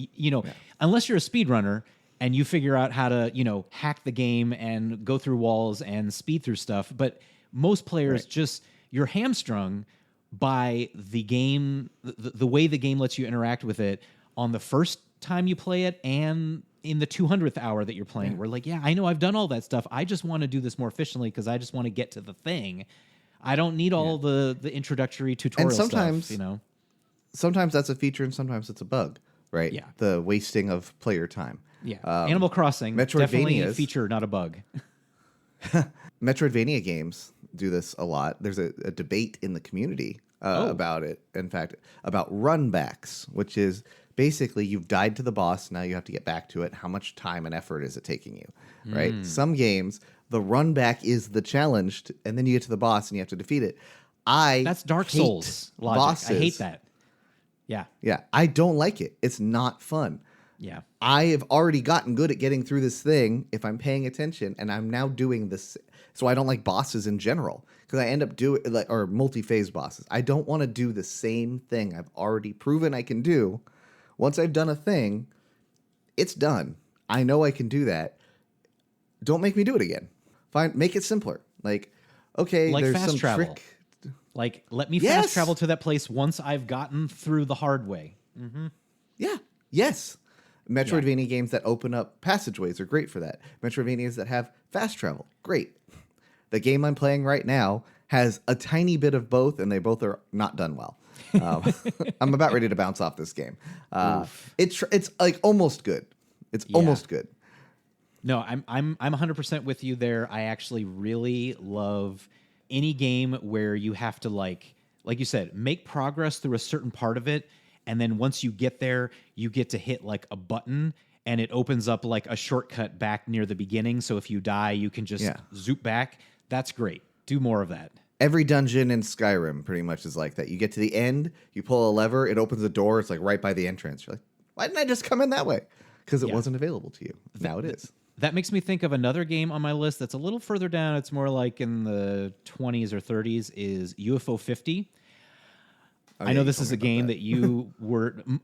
unless you're a speedrunner and you figure out how to, hack the game and go through walls and speed through stuff, but most players you're hamstrung by the game, the way the game lets you interact with it on the first time you play it and in the 200th hour that you're playing. We're like, I know I've done all that stuff. I just want to do this more efficiently because I just want to get to the thing. I don't need all the introductory tutorial stuff, Sometimes that's a feature and sometimes it's a bug, right? Yeah. The wasting of player time. Yeah. Animal Crossing, definitely a feature, not a bug. Metroidvania games do this a lot. There's a debate in the community about it. In fact, about runbacks, which is basically you've died to the boss. Now you have to get back to it. How much time and effort is it taking you? Right. Some games, the run back is the challenge, and then you get to the boss and you have to defeat it. That's Dark Souls logic. Bosses. I hate that. Yeah. Yeah. I don't like it. It's not fun. Yeah. I have already gotten good at getting through this thing if I'm paying attention, and I'm now doing this. So I don't like bosses in general because I end up doing or multi-phase bosses. I don't want to do the same thing I've already proven I can do. Once I've done a thing, it's done. I know I can do that. Don't make me do it again. Fine, make it simpler. Like, okay, like there's fast some travel. trick. Like, let me fast travel to that place once I've gotten through the hard way. Mm-hmm. Yeah. Yes. Metroidvania games that open up passageways are great for that. Metroidvanias that have fast travel, great. The game I'm playing right now has a tiny bit of both, and they both are not done well. I'm about ready to bounce off this game. It's like almost good. It's almost good. No, I'm 100% with you there. I actually really love any game where you have to like you said, make progress through a certain part of it, and then once you get there, you get to hit like a button and it opens up like a shortcut back near the beginning. So if you die, you can just zoop back. That's great. Do more of that. Every dungeon in Skyrim pretty much is like that. You get to the end, you pull a lever, it opens a door. It's like right by the entrance. You're like, why didn't I just come in that way? Because it wasn't available to you. Now it is. That makes me think of another game on my list that's a little further down. It's more like in the 20s or 30s is UFO 50. I know this is a game that you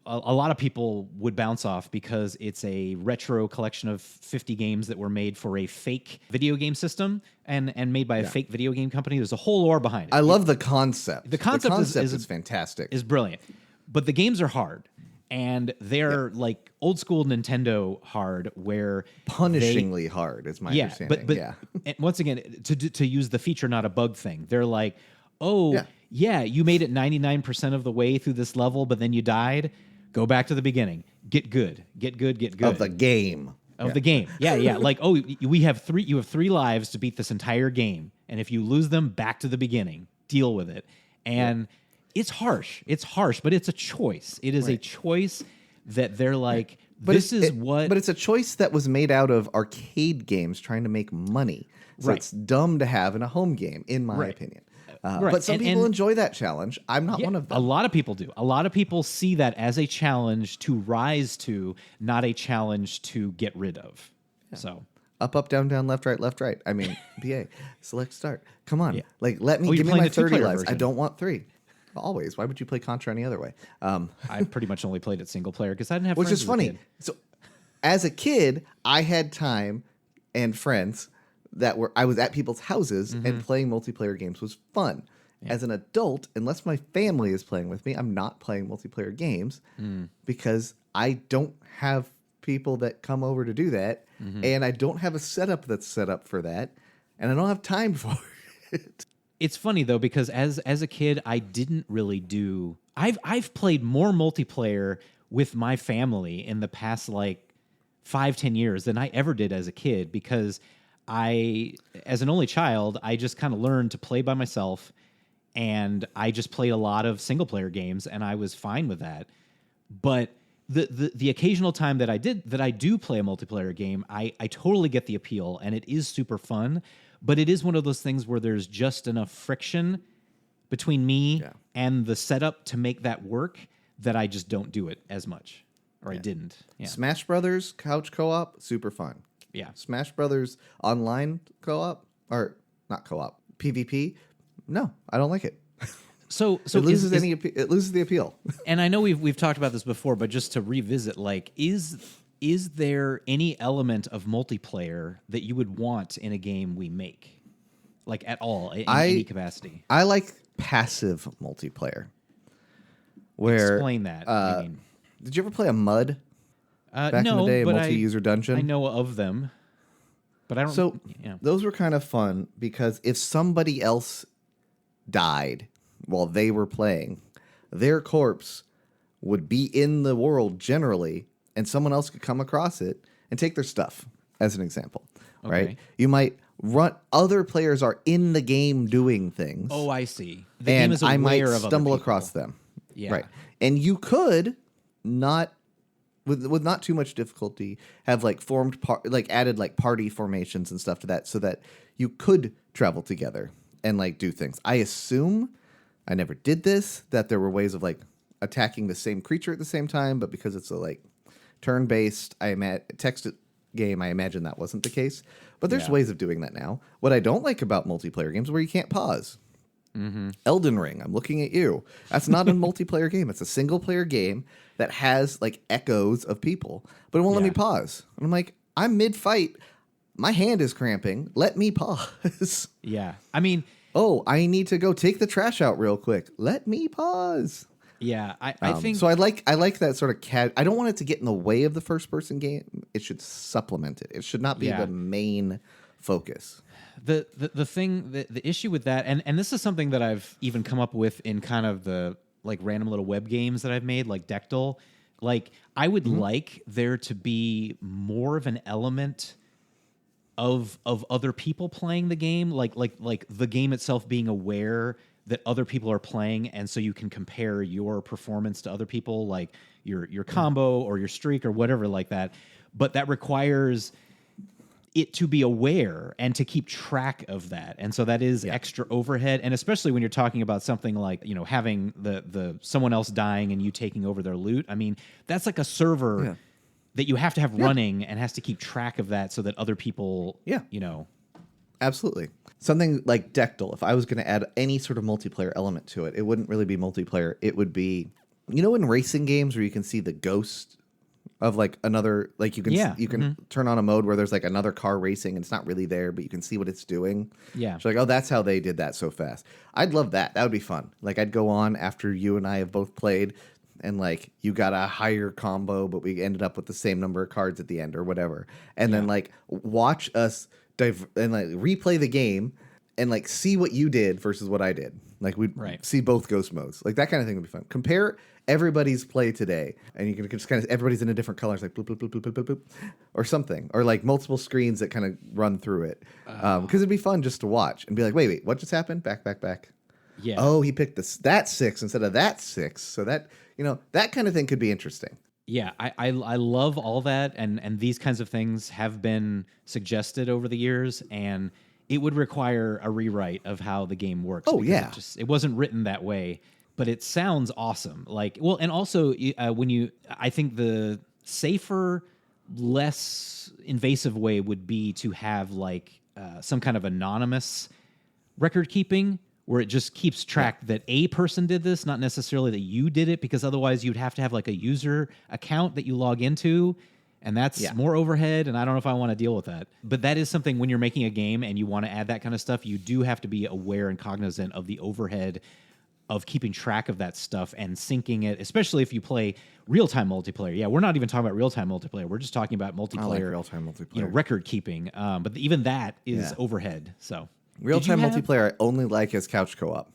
a lot of people would bounce off because it's a retro collection of 50 games that were made for a fake video game system and made by a fake video game company. There's a whole lore behind it. I love the concept. The concept is fantastic. Is brilliant. But the games are hard. And they're like old school Nintendo hard, where punishingly hard is my understanding. But and once again, to use the feature not a bug thing, they're like, you made it 99% of the way through this level, but then you died. Go back to the beginning. Get good. Of the game. The game. Yeah. Like, you have 3 lives to beat this entire game, and if you lose them, back to the beginning. Deal with it. And It's harsh, but it's a choice. It is a Right. choice that they're like, But this is what. But it's a choice that was made out of arcade games trying to make money. So Right. it's dumb to have in a home game, in my Right. opinion. Right. But some And- people and- enjoy that challenge. I'm not Yeah, one of a them. lot of people do. A lot of people see that as a challenge to rise to, not a challenge to get rid of. So Up, down, down, left, right. I mean, BA, select, start. Come on. Yeah. Like, let me, Oh, you're give me playing my the 30 two-player lives. I version. don't want 3. Always. Why would you play Contra any other way? I pretty much only played it single player because I didn't have Which friends is as a funny. kid. So, as a kid, I had time and friends that were I was at people's houses and playing multiplayer games was fun. As an adult, unless my family is playing with me, I'm not playing multiplayer games because I don't have people that come over to do that, and I don't have a setup that's set up for that, and I don't have time for it. It's funny though because as a kid, I didn't really do. I've played more multiplayer with my family in the past like 5-10 years than I ever did as a kid because as an only child, I just kind of learned to play by myself. And I just played a lot of single player games, and I was fine with that. But the occasional time that I do play a multiplayer game, I totally get the appeal, and it is super fun. But it is one of those things where there's just enough friction between me and the setup to make that work that I just don't do it as much, or I didn't. Yeah, Smash Brothers couch co-op, super fun. yeah. Smash Brothers online co-op, or not co-op, PvP. No, I don't like it. So It loses it loses the appeal. And I know we've talked about this before, but just to revisit, like, is there any element of multiplayer that you would want in a game we make, like at all, in any capacity? I like passive multiplayer. Where Explain that. I mean, did you ever play a MUD back in the no, day, a but multi-user dungeon? I know of them, but I don't. So yeah. those were kind of fun because if somebody else died while they were playing, their corpse would be in the world generally, and someone else could come across it and take their stuff, as an example. Right? Okay. You might run. Other players are in the game doing things. Oh, I see. The and game is I might aware of other stumble people. across them. Yeah. Right. And you could not, with not too much difficulty, have like added like party formations and stuff to that, so that you could travel together and like do things. I assume, I never did this, that there were ways of like attacking the same creature at the same time, but because it's a like turn-based text game, I imagine that wasn't the case. But there's ways of doing that now. What I don't like about multiplayer games is where you can't pause. Elden Ring, I'm looking at you. That's not a multiplayer game. It's a single-player game that has like echoes of people, but it won't let me pause. And I'm like, I'm mid-fight. My hand is cramping. Let me pause. Yeah. I mean, Oh, I need to go take the trash out real quick. Let me pause. yeah. I think So I like that sort of I don't want it to get in the way of the first person game. It should supplement it. It should not be the main focus. the thing, the issue with that, and this is something that I've even come up with in kind of the like random little web games that I've made, like Dectal. Like, I would like there to be more of an element of other people playing the game, like the game itself being aware that other people are playing, and so you can compare your performance to other people, like your combo or your streak or whatever like that. But that requires it to be aware and to keep track of that, and so that is extra overhead. And especially when you're talking about something like, you know, having the someone else dying and you taking over their loot. I mean, that's like a server that you have to have running and has to keep track of that so that other people, you know. Absolutely. Something like Dectal, if I was going to add any sort of multiplayer element to it, it wouldn't really be multiplayer. It would be, you know, in racing games where you can see the ghost of like another, like you can turn on a mode where there's like another car racing and it's not really there, but you can see what it's doing. Yeah. So like, oh, that's how they did that so fast. I'd love that. That would be fun. Like, I'd go on after you and I have both played, and like you got a higher combo, but we ended up with the same number of cards at the end or whatever. And then like watch us and like replay the game and like see what you did versus what I did. Like, we'd see both ghost modes. Like, that kind of thing would be fun. Compare everybody's play today, and you can just kind of, everybody's in a different color. It's like bloop, bloop, bloop, bloop, bloop, bloop, bloop, or something. Or like multiple screens that kind of run through it. Because it'd be fun just to watch and be like, wait, what just happened? Back. Yeah. oh, he picked that 6 instead of that 6. So that, that kind of thing could be interesting. Yeah, I love all that, and these kinds of things have been suggested over the years, and it would require a rewrite of how the game works. Oh, because yeah. it wasn't written that way, but it sounds awesome. Like, well, and also I think the safer, less invasive way would be to have like some kind of anonymous record keeping, where it just keeps track that a person did this, not necessarily that you did it, because otherwise you'd have to have like a user account that you log into, and that's more overhead, and I don't know if I want to deal with that. But that is something, when you're making a game and you want to add that kind of stuff, you do have to be aware and cognizant of the overhead of keeping track of that stuff and syncing it, especially if you play real-time multiplayer. Yeah, we're not even talking about real-time multiplayer. We're just talking about multiplayer. I like real-time multiplayer. Record keeping. But even that is overhead, so... Real-time multiplayer I only like as couch co-op.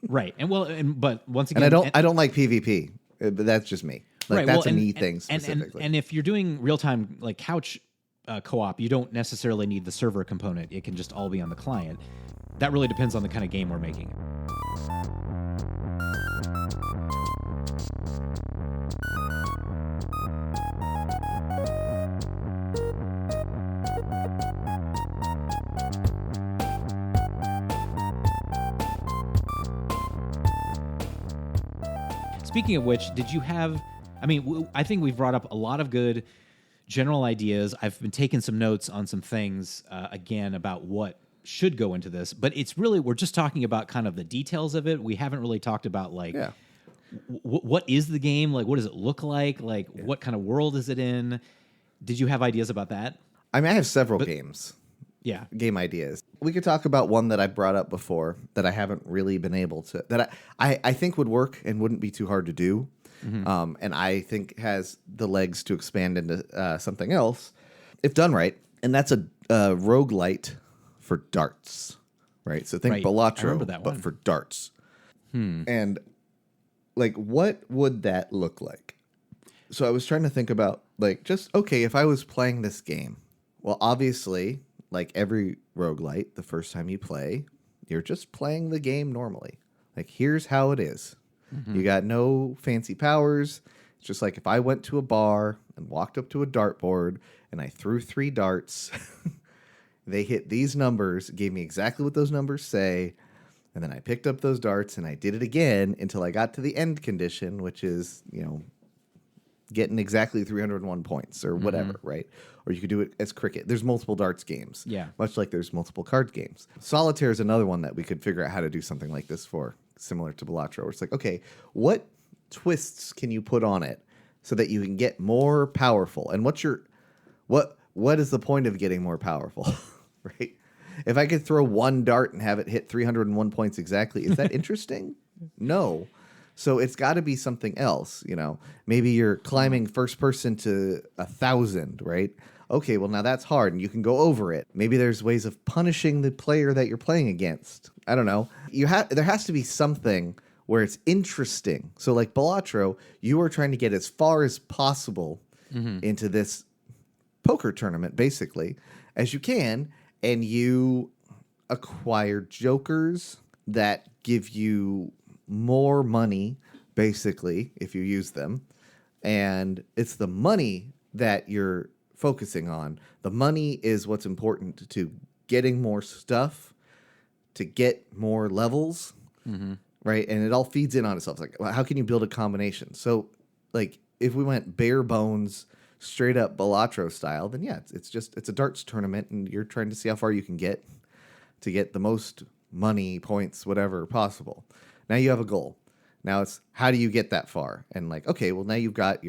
Right. But once again, and I don't like PvP, but that's just me. Like, that's a me thing specifically. And if you're doing real-time like couch co-op, you don't necessarily need the server component. It can just all be on the client. That really depends on the kind of game we're making. Speaking of which, did you have... I mean, I think we've brought up a lot of good general ideas. I've been taking some notes on some things, again, about what should go into this. But it's really... We're just talking about kind of the details of it. We haven't really talked about, like, what is the game? Like, what does it look like? Like, what kind of world is it in? Did you have ideas about that? I mean, I have several games. Yeah. Game ideas. We could talk about one that I brought up before that I haven't really been able to, that I think would work and wouldn't be too hard to do. Mm-hmm. And I think has the legs to expand into something else if done right. And that's a roguelite for darts, right? So think Balatro, but for darts. And like, what would that look like? So I was trying to think about, like, just, okay, if I was playing this game, well, obviously, like every roguelite, the first time you play, you're just playing the game normally. Like, here's how it is. Mm-hmm. You got no fancy powers. It's just like if I went to a bar and walked up to a dartboard and I threw 3 darts, they hit these numbers, gave me exactly what those numbers say, and then I picked up those darts and I did it again until I got to the end condition, which is, getting exactly 301 points or whatever, right? Or you could do it as cricket. There's multiple darts games. Yeah. Much like there's multiple card games. Solitaire is another one that we could figure out how to do something like this for, similar to Balatro, where it's like, okay, what twists can you put on it so that you can get more powerful? And what is the point of getting more powerful, right? If I could throw 1 dart and have it hit 301 points exactly, is that interesting? No. So it's got to be something else, Maybe you're climbing first person to 1,000, right? Okay, well, now that's hard, and you can go over it. Maybe there's ways of punishing the player that you're playing against. I don't know. There has to be something where it's interesting. So like Balatro, you are trying to get as far as possible into this poker tournament, basically, as you can, and you acquire jokers that give you more money, basically, if you use them. And it's the money that you're focusing on. The money is what's important to getting more stuff, to get more levels, right? And it all feeds in on itself. It's like, well, how can you build a combination? So, like, if we went bare bones, straight up Balatro style, then yeah, it's a darts tournament, and you're trying to see how far you can get to get the most money, points, whatever possible. Now you have a goal. Now it's how do you get that far? And like, okay, well, now you've got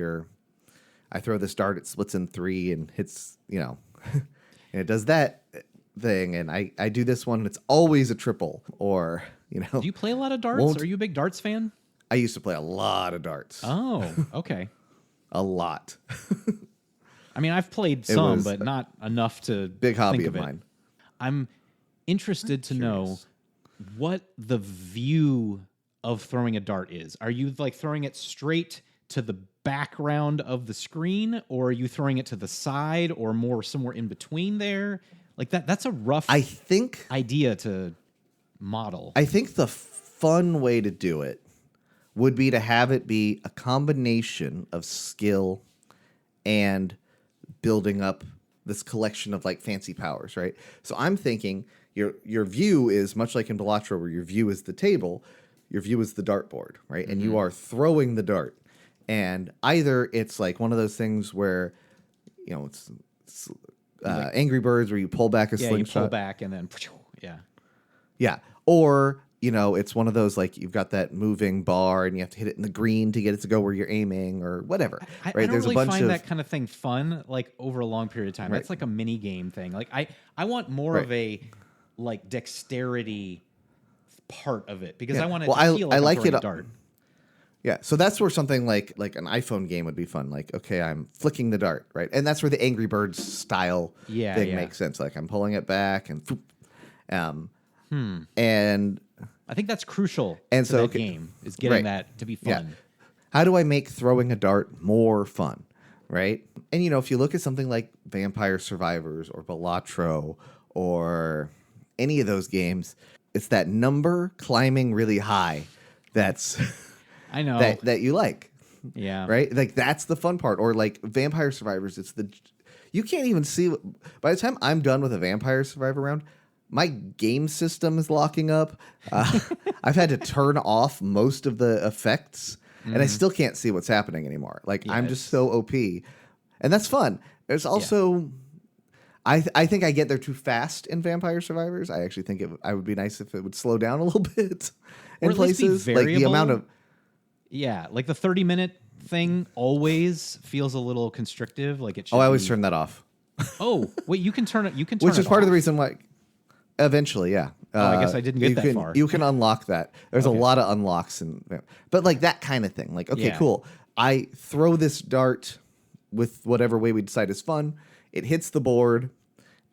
I throw this dart, it splits in 3 and hits, and it does that thing. And I do this one and it's always a triple, or, Do you play a lot of darts? Are you a big darts fan? I used to play a lot of darts. Oh, okay. A lot. I mean, I've played some, but not enough to big hobby think of mine. I'm interested to know what the view of throwing a dart is. Are you like throwing it straight to the background of the screen, or are you throwing it to the side, or more somewhere in between there? Like that's a rough idea to model. I think the fun way to do it would be to have it be a combination of skill and building up this collection of like fancy powers, right? So I'm thinking your view is much like in Balatro, where your view is the table, your view is the dartboard, right? And you are throwing the dart. And either it's like one of those things where, it's like, Angry Birds, where you pull back a slingshot. You pull back and then, Yeah. Or, it's one of those, like, you've got that moving bar and you have to hit it in the green to get it to go where you're aiming or whatever. I right? don't really find that kind of thing fun, like, over a long period of time. Right. That's like a mini game thing. Like, I want more of a, like, dexterity part of it because I want it to feel like I'm throwing a dart. Yeah, so that's where something like an iPhone game would be fun. Like, okay, I'm flicking the dart, right? And that's where the Angry Birds style thing makes sense. Like, I'm pulling it back and and I think that's crucial and to so, that game, is getting that to be fun. Yeah. How do I make throwing a dart more fun, right? And, if you look at something like Vampire Survivors or Balatro or any of those games, it's that number climbing really high that's I know that you like. Yeah. Right? Like, that's the fun part. Or like Vampire Survivors, you can't even see by the time I'm done with a Vampire Survivor round, my game system is locking up. I've had to turn off most of the effects, and I still can't see what's happening anymore. Like, I'm just so OP, and that's fun. There's also, I think I get there too fast in Vampire Survivors. I actually think I would be nice if it would slow down a little bit in places. Like the amount of like the 30-minute thing always feels a little constrictive. Like it should. I always turn that off. Oh, wait, you can turn it. You can turn which is part of the reason why. Eventually, yeah. I guess I didn't get that far. You can unlock that. There's a lot of unlocks, but like that kind of thing. Like, okay, cool. I throw this dart with whatever way we decide is fun. It hits the board,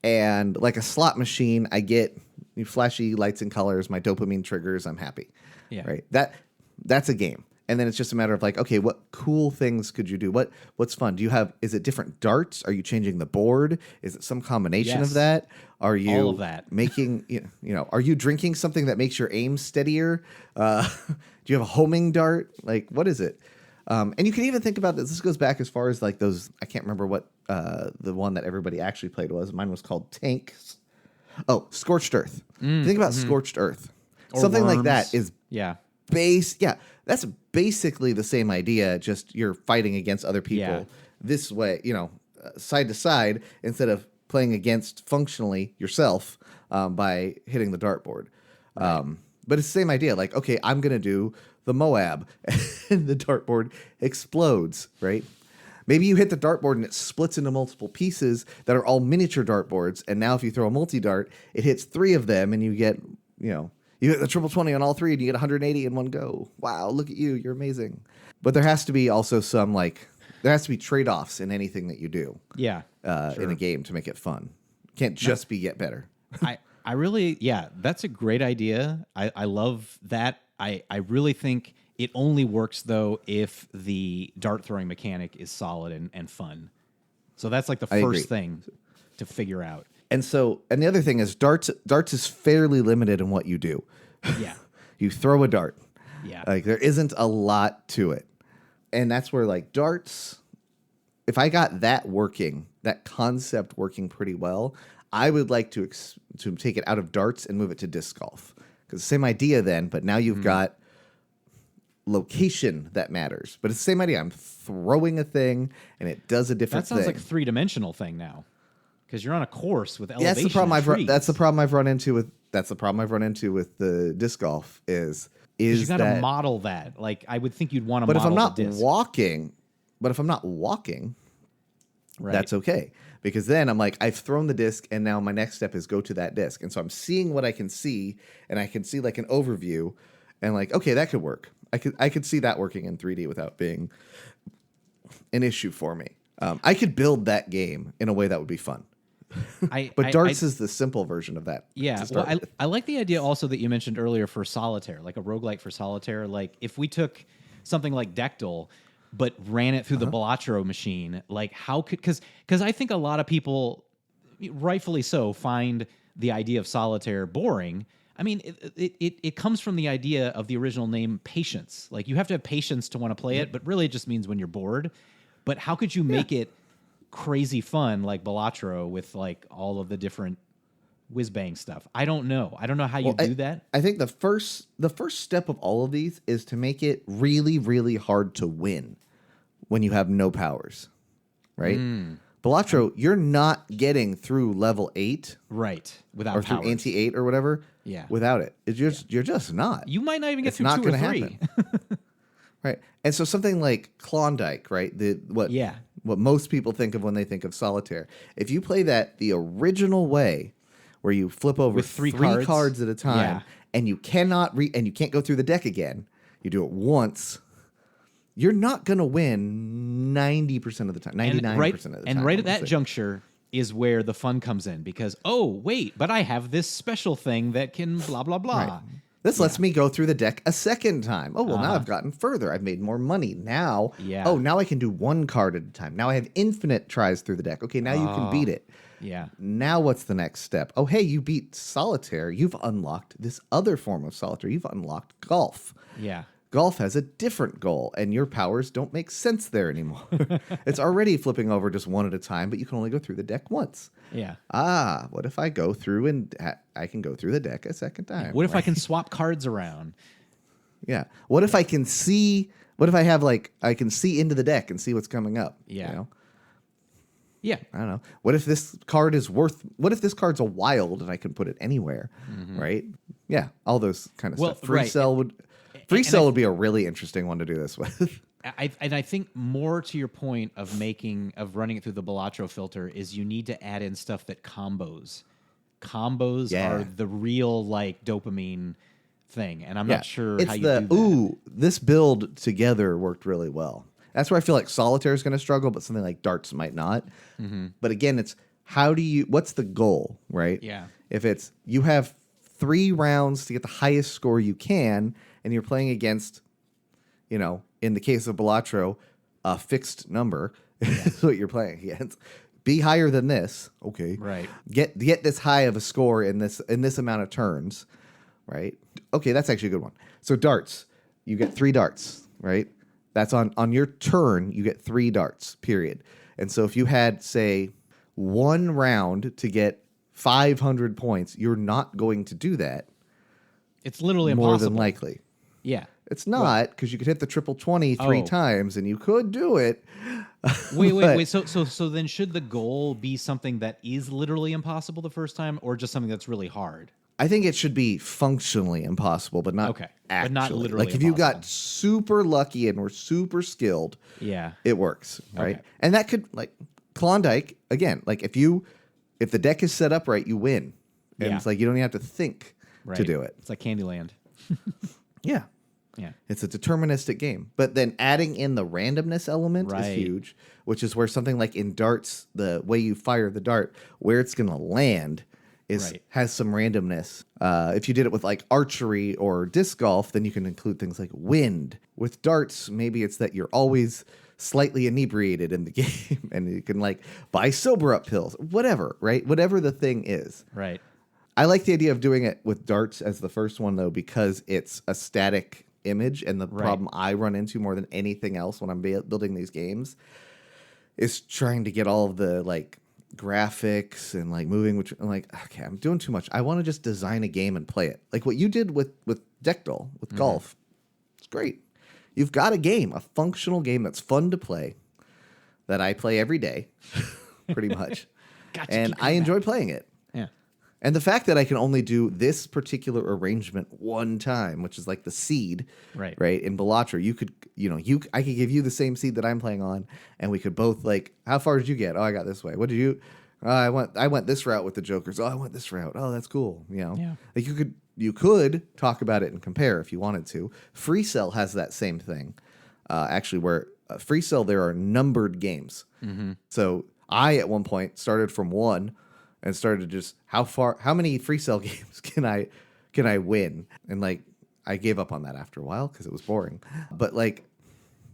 and like a slot machine, I get flashy lights and colors. My dopamine triggers. I'm happy. Yeah. Right. That's a game. And then it's just a matter of like, okay, what cool things could you do? What's fun? Is it different darts? Are you changing the board? Is it some combination of that? Are you all of that making, are you drinking something that makes your aim steadier? Do you have a homing dart? Like, what is it? And you can even think about this. This goes back as far as like those, I can't remember what the one that everybody actually played was. Mine was called Tanks. Oh, Scorched Earth. Think about Scorched Earth. Or something worms. like that is that's basically the same idea, just you're fighting against other people this way, side to side, instead of playing against functionally yourself by hitting the dartboard. Right. But it's the same idea. Like, okay, I'm going to do the Moab, and the dartboard explodes, right? Maybe you hit the dartboard and it splits into multiple pieces that are all miniature dartboards, and now if you throw a multi-dart, it hits 3 of them, and you get, you hit the triple 20 on all 3 and you get 180 in one go. Wow, look at you. You're amazing. But there has to be also some there has to be trade-offs in anything that you do. Yeah. In a game to make it fun. Can't just be get better. I really, that's a great idea. I love that. I really think it only works though if the dart throwing mechanic is solid and fun. So that's like the first thing to figure out. And the other thing is darts is fairly limited in what you do. Yeah. You throw a dart. Yeah. Like, there isn't a lot to it. And that's where, like, darts, if I got that concept working pretty well, I would like to take it out of darts and move it to disc golf. Because same idea then, but now you've got location that matters. But it's the same idea. I'm throwing a thing, and it does a different thing. That sounds like a three-dimensional thing now. Because you're on a course with elevation. That's the problem I've run into with the disc golf is you got to model that. Like, I would think you'd want to model the disc. But if I'm not walking, that's okay. Because then I'm like, I've thrown the disc, and now my next step is go to that disc. And so I'm seeing what I can see, and I can see like an overview, and like, okay, that could work. I could see that working in 3D without being an issue for me. I could build that game in a way that would be fun. But darts is the simple version of that. Yeah, well, I like the idea also that you mentioned earlier for solitaire, like a roguelite for solitaire. Like, if we took something like Dectal, but ran it through the Balatro machine, like, how could... Because I think a lot of people, rightfully so, find the idea of solitaire boring. I mean, it comes from the idea of the original name patience. Like you have to have patience to want to play it, but really it just means when you're bored. But how could you make it crazy fun like Balatro with like all of the different whiz bang stuff? I don't know. I don't know how you do that. I think the first step of all of these is to make it really, really hard to win when you have no powers, right? Balatro, you're not getting through level 8, Right, without or powers. through anti 8 or whatever, Yeah. without it. You're just not. You might not even get It's through not 2 or gonna 3. happen. Right. And so something like Klondike, right? What most people think of when they think of solitaire. If you play that the original way, where you flip over With three cards at a time, Yeah. and you cannot and you can't go through the deck again. You do it once. You're not going to win 90% of the time, 99% of the time. And right at that juncture is where the fun comes in because, oh, wait, but I have this special thing that can blah, blah, blah. Right. This lets me go through the deck a second time. Oh, well, now I've gotten further. I've made more money. Now, now I can do one card at a time. Now I have infinite tries through the deck. Okay, now you can beat it. Yeah. Now what's the next step? Oh, hey, you beat solitaire. You've unlocked this other form of solitaire. You've unlocked golf. Yeah. Golf has a different goal, and your powers don't make sense there anymore. It's already flipping over just one at a time, but you can only go through the deck once. Yeah. What if I go through and I can go through the deck a second time? What if I can swap cards around? Yeah. What if I can see? What if I have I can see into the deck and see what's coming up? Yeah. You know? Yeah. I don't know. What if this card is worth? What if this card's a wild and I can put it anywhere? Right? Yeah. All those kind of stuff. Free cell would be a really interesting one to do this with. I think more to your point of running it through the Balatro filter is you need to add in stuff that combos. Combos are the real dopamine thing, and I'm not sure how you do that. Ooh, this build together worked really well. That's where I feel like Solitaire is going to struggle, but something like Darts might not. But again, it's what's the goal, right? Yeah. If it's you have 3 rounds to get the highest score you can, and you're playing against, in the case of Balatro, a fixed number is what you're playing against. Be higher than this, okay? Right. Get this high of a score in this amount of turns, right? Okay, that's actually a good one. So darts, you get 3 darts, right? That's on your turn, you get 3 darts, period. And so if you had, say, 1 round to get 500 points, you're not going to do that. It's literally more impossible. than likely. Yeah. It's not, because you could hit the triple 20 3 times, and you could do it. Wait. So then should the goal be something that is literally impossible the first time, or just something that's really hard? I think it should be functionally impossible, but not Okay. actually. But not literally if you got impossible. super lucky and were super skilled, it works, right? Okay. And that could, Klondike, again, if the deck is set up right, you win. And it's you don't even have to think to do it. It's like Candyland. Yeah. Yeah. It's a deterministic game. But then adding in the randomness element is huge, which is where something like in darts, the way you fire the dart, where it's going to land has some randomness. If you did it with archery or disc golf, then you can include things like wind. With darts, maybe it's that you're always slightly inebriated in the game and you can buy sober up pills, whatever, right? Whatever the thing is. Right. I like the idea of doing it with darts as the first one, though, because it's a static image, and the problem I run into more than anything else when I'm building these games is trying to get all of the graphics and moving, which I'm okay, I'm doing too much. I want to just design a game and play it. Like what you did with Deckdal, with golf. It's great. You've got a game, a functional game that's fun to play, that I play every day, pretty much. And I enjoy playing it. Yeah. And the fact that I can only do this particular arrangement one time, which is the seed, right? In Balatro, you could, I could give you the same seed that I'm playing on, and we could both how far did you get? Oh, I got this way. What did you? I went this route with the Jokers. Oh, I went this route. Oh, that's cool. Yeah. You could talk about it and compare if you wanted to. Free Cell has that same thing, actually, where Free Cell there are numbered games. So I at one point started from 1. And started just how many Free Cell games can I win? And I gave up on that after a while because it was boring. But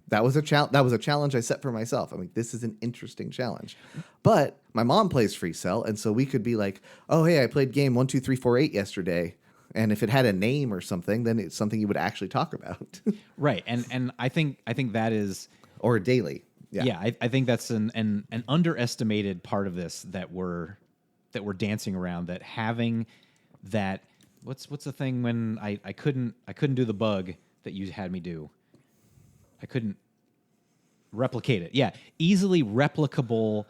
that was a challenge I set for myself. I mean, this is an interesting challenge. But my mom plays Free Cell, and so we could be oh hey, I played game 1, 2, 3, 4, 8 yesterday. And if it had a name or something, then it's something you would actually talk about. Right. And I think that is Or a daily. yeah, I think that's an underestimated part of this that we're dancing around, that having that what's the thing when I couldn't do the bug that you had me do. I couldn't replicate it. Yeah, easily replicable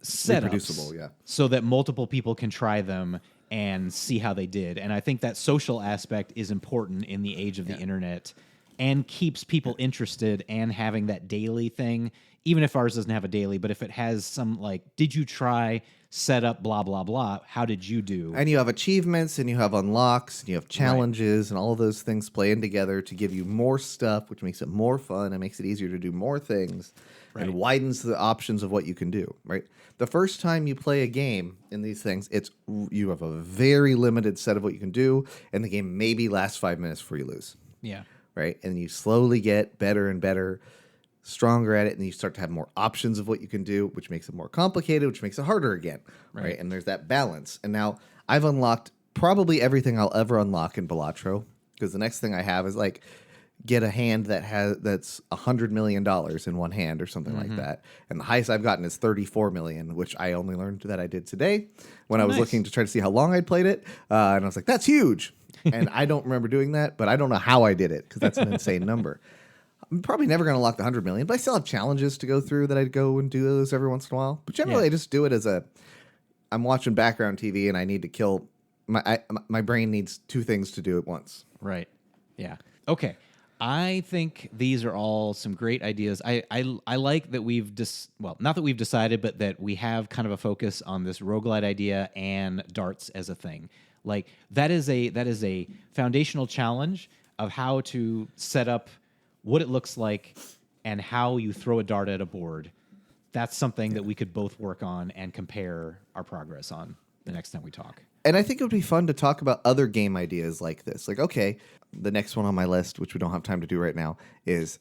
setups, Reproducible, yeah. so that multiple people can try them and see how they did. And I think that social aspect is important in the age of the internet, and keeps people interested, and having that daily thing, even if ours doesn't have a daily, but if it has some like, did you try, set up, blah, blah, blah, how did you do? And you have achievements, and you have unlocks, and you have challenges, and all of those things playing together to give you more stuff, which makes it more fun and makes it easier to do more things, and widens the options of what you can do, right? The first time you play a game in these things, you have a very limited set of what you can do, and the game maybe lasts 5 minutes before you lose. Yeah. Right? And you slowly get better and better, stronger at it, and you start to have more options of what you can do, which makes it more complicated, which makes it harder again. Right? And there's that balance. And now I've unlocked probably everything I'll ever unlock in Balatro, because the next thing I have is like get a hand that's $100 million in one hand or something like that. And the highest I've gotten is 34 million, which I only learned that I did today when I was looking to try to see how long I'd played it. And I was like, that's huge. And I don't remember doing that, but I don't know how I did it, because that's an insane number. I'm probably never going to unlock the 100 million, but I still have challenges to go through that I'd go and do those every once in a while. But generally, I just do it as I'm watching background TV and I need to kill my brain needs two things to do at once. Right. Yeah. Okay. I think these are all some great ideas. I like that not that we've decided, but that we have kind of a focus on this roguelite idea and darts as a thing. Like that is a foundational challenge of how to set up what it looks like and how you throw a dart at a board. That's something that we could both work on and compare our progress on the next time we talk. And I think it would be fun to talk about other game ideas like this. Like, okay, the next one on my list, which we don't have time to do right now, is,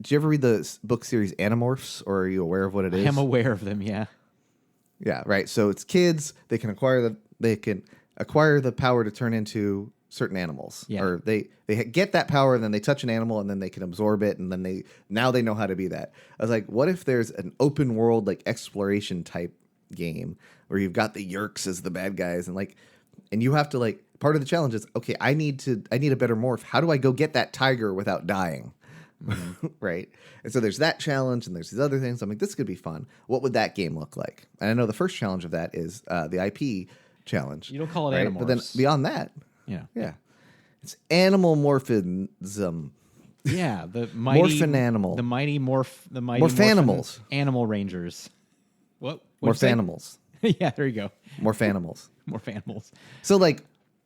did you ever read the book series Animorphs, or are you aware of what it is? I'm aware of them, yeah. Yeah, right. So it's kids, they can acquire the power to turn into certain animals. Yeah. Or they get that power, and then they touch an animal, and then they can absorb it, and then they know how to be that. I was like, what if there's an open world, like, exploration type game where you've got the Yerks as the bad guys, and you have to, like, part of the challenge is, okay, I need a better morph. How do I go get that tiger without dying? Mm-hmm. Right? And so there's that challenge, and there's these other things. I'm like, this could be fun. What would that game look like? And I know the first challenge of that is the IP challenge. You don't call it right? Animorphs. But then beyond that, yeah. It's animal morphism. Yeah, the mighty Morphin animal. The mighty Morphanimals. Animal Rangers. What? Morphanimals. Yeah, there you go. Morphanimals. Morphanimals. So, like,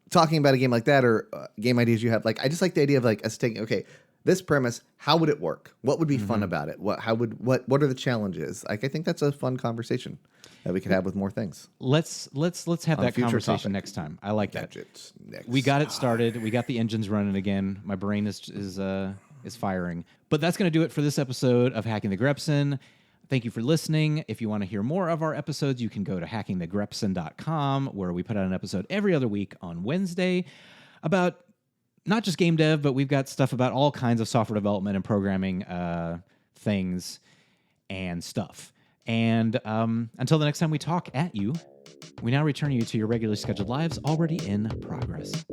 talking about a game like that, or game ideas you have, like, I just like the idea of, like, us taking, okay, this premise, how would it work? What would be fun about it? What are the challenges? Like, I think that's a fun conversation that we could have with more things. Let's have that conversation next time. I like that. We got it started. We got the engines running again. My brain is firing. But that's going to do it for this episode of Hacking the Grepson. Thank you for listening. If you want to hear more of our episodes, you can go to hackingthegrepson.com, where we put out an episode every other week on Wednesday about not just game dev, but we've got stuff about all kinds of software development and programming things and stuff. And until the next time we talk at you, we now return you to your regularly scheduled lives already in progress.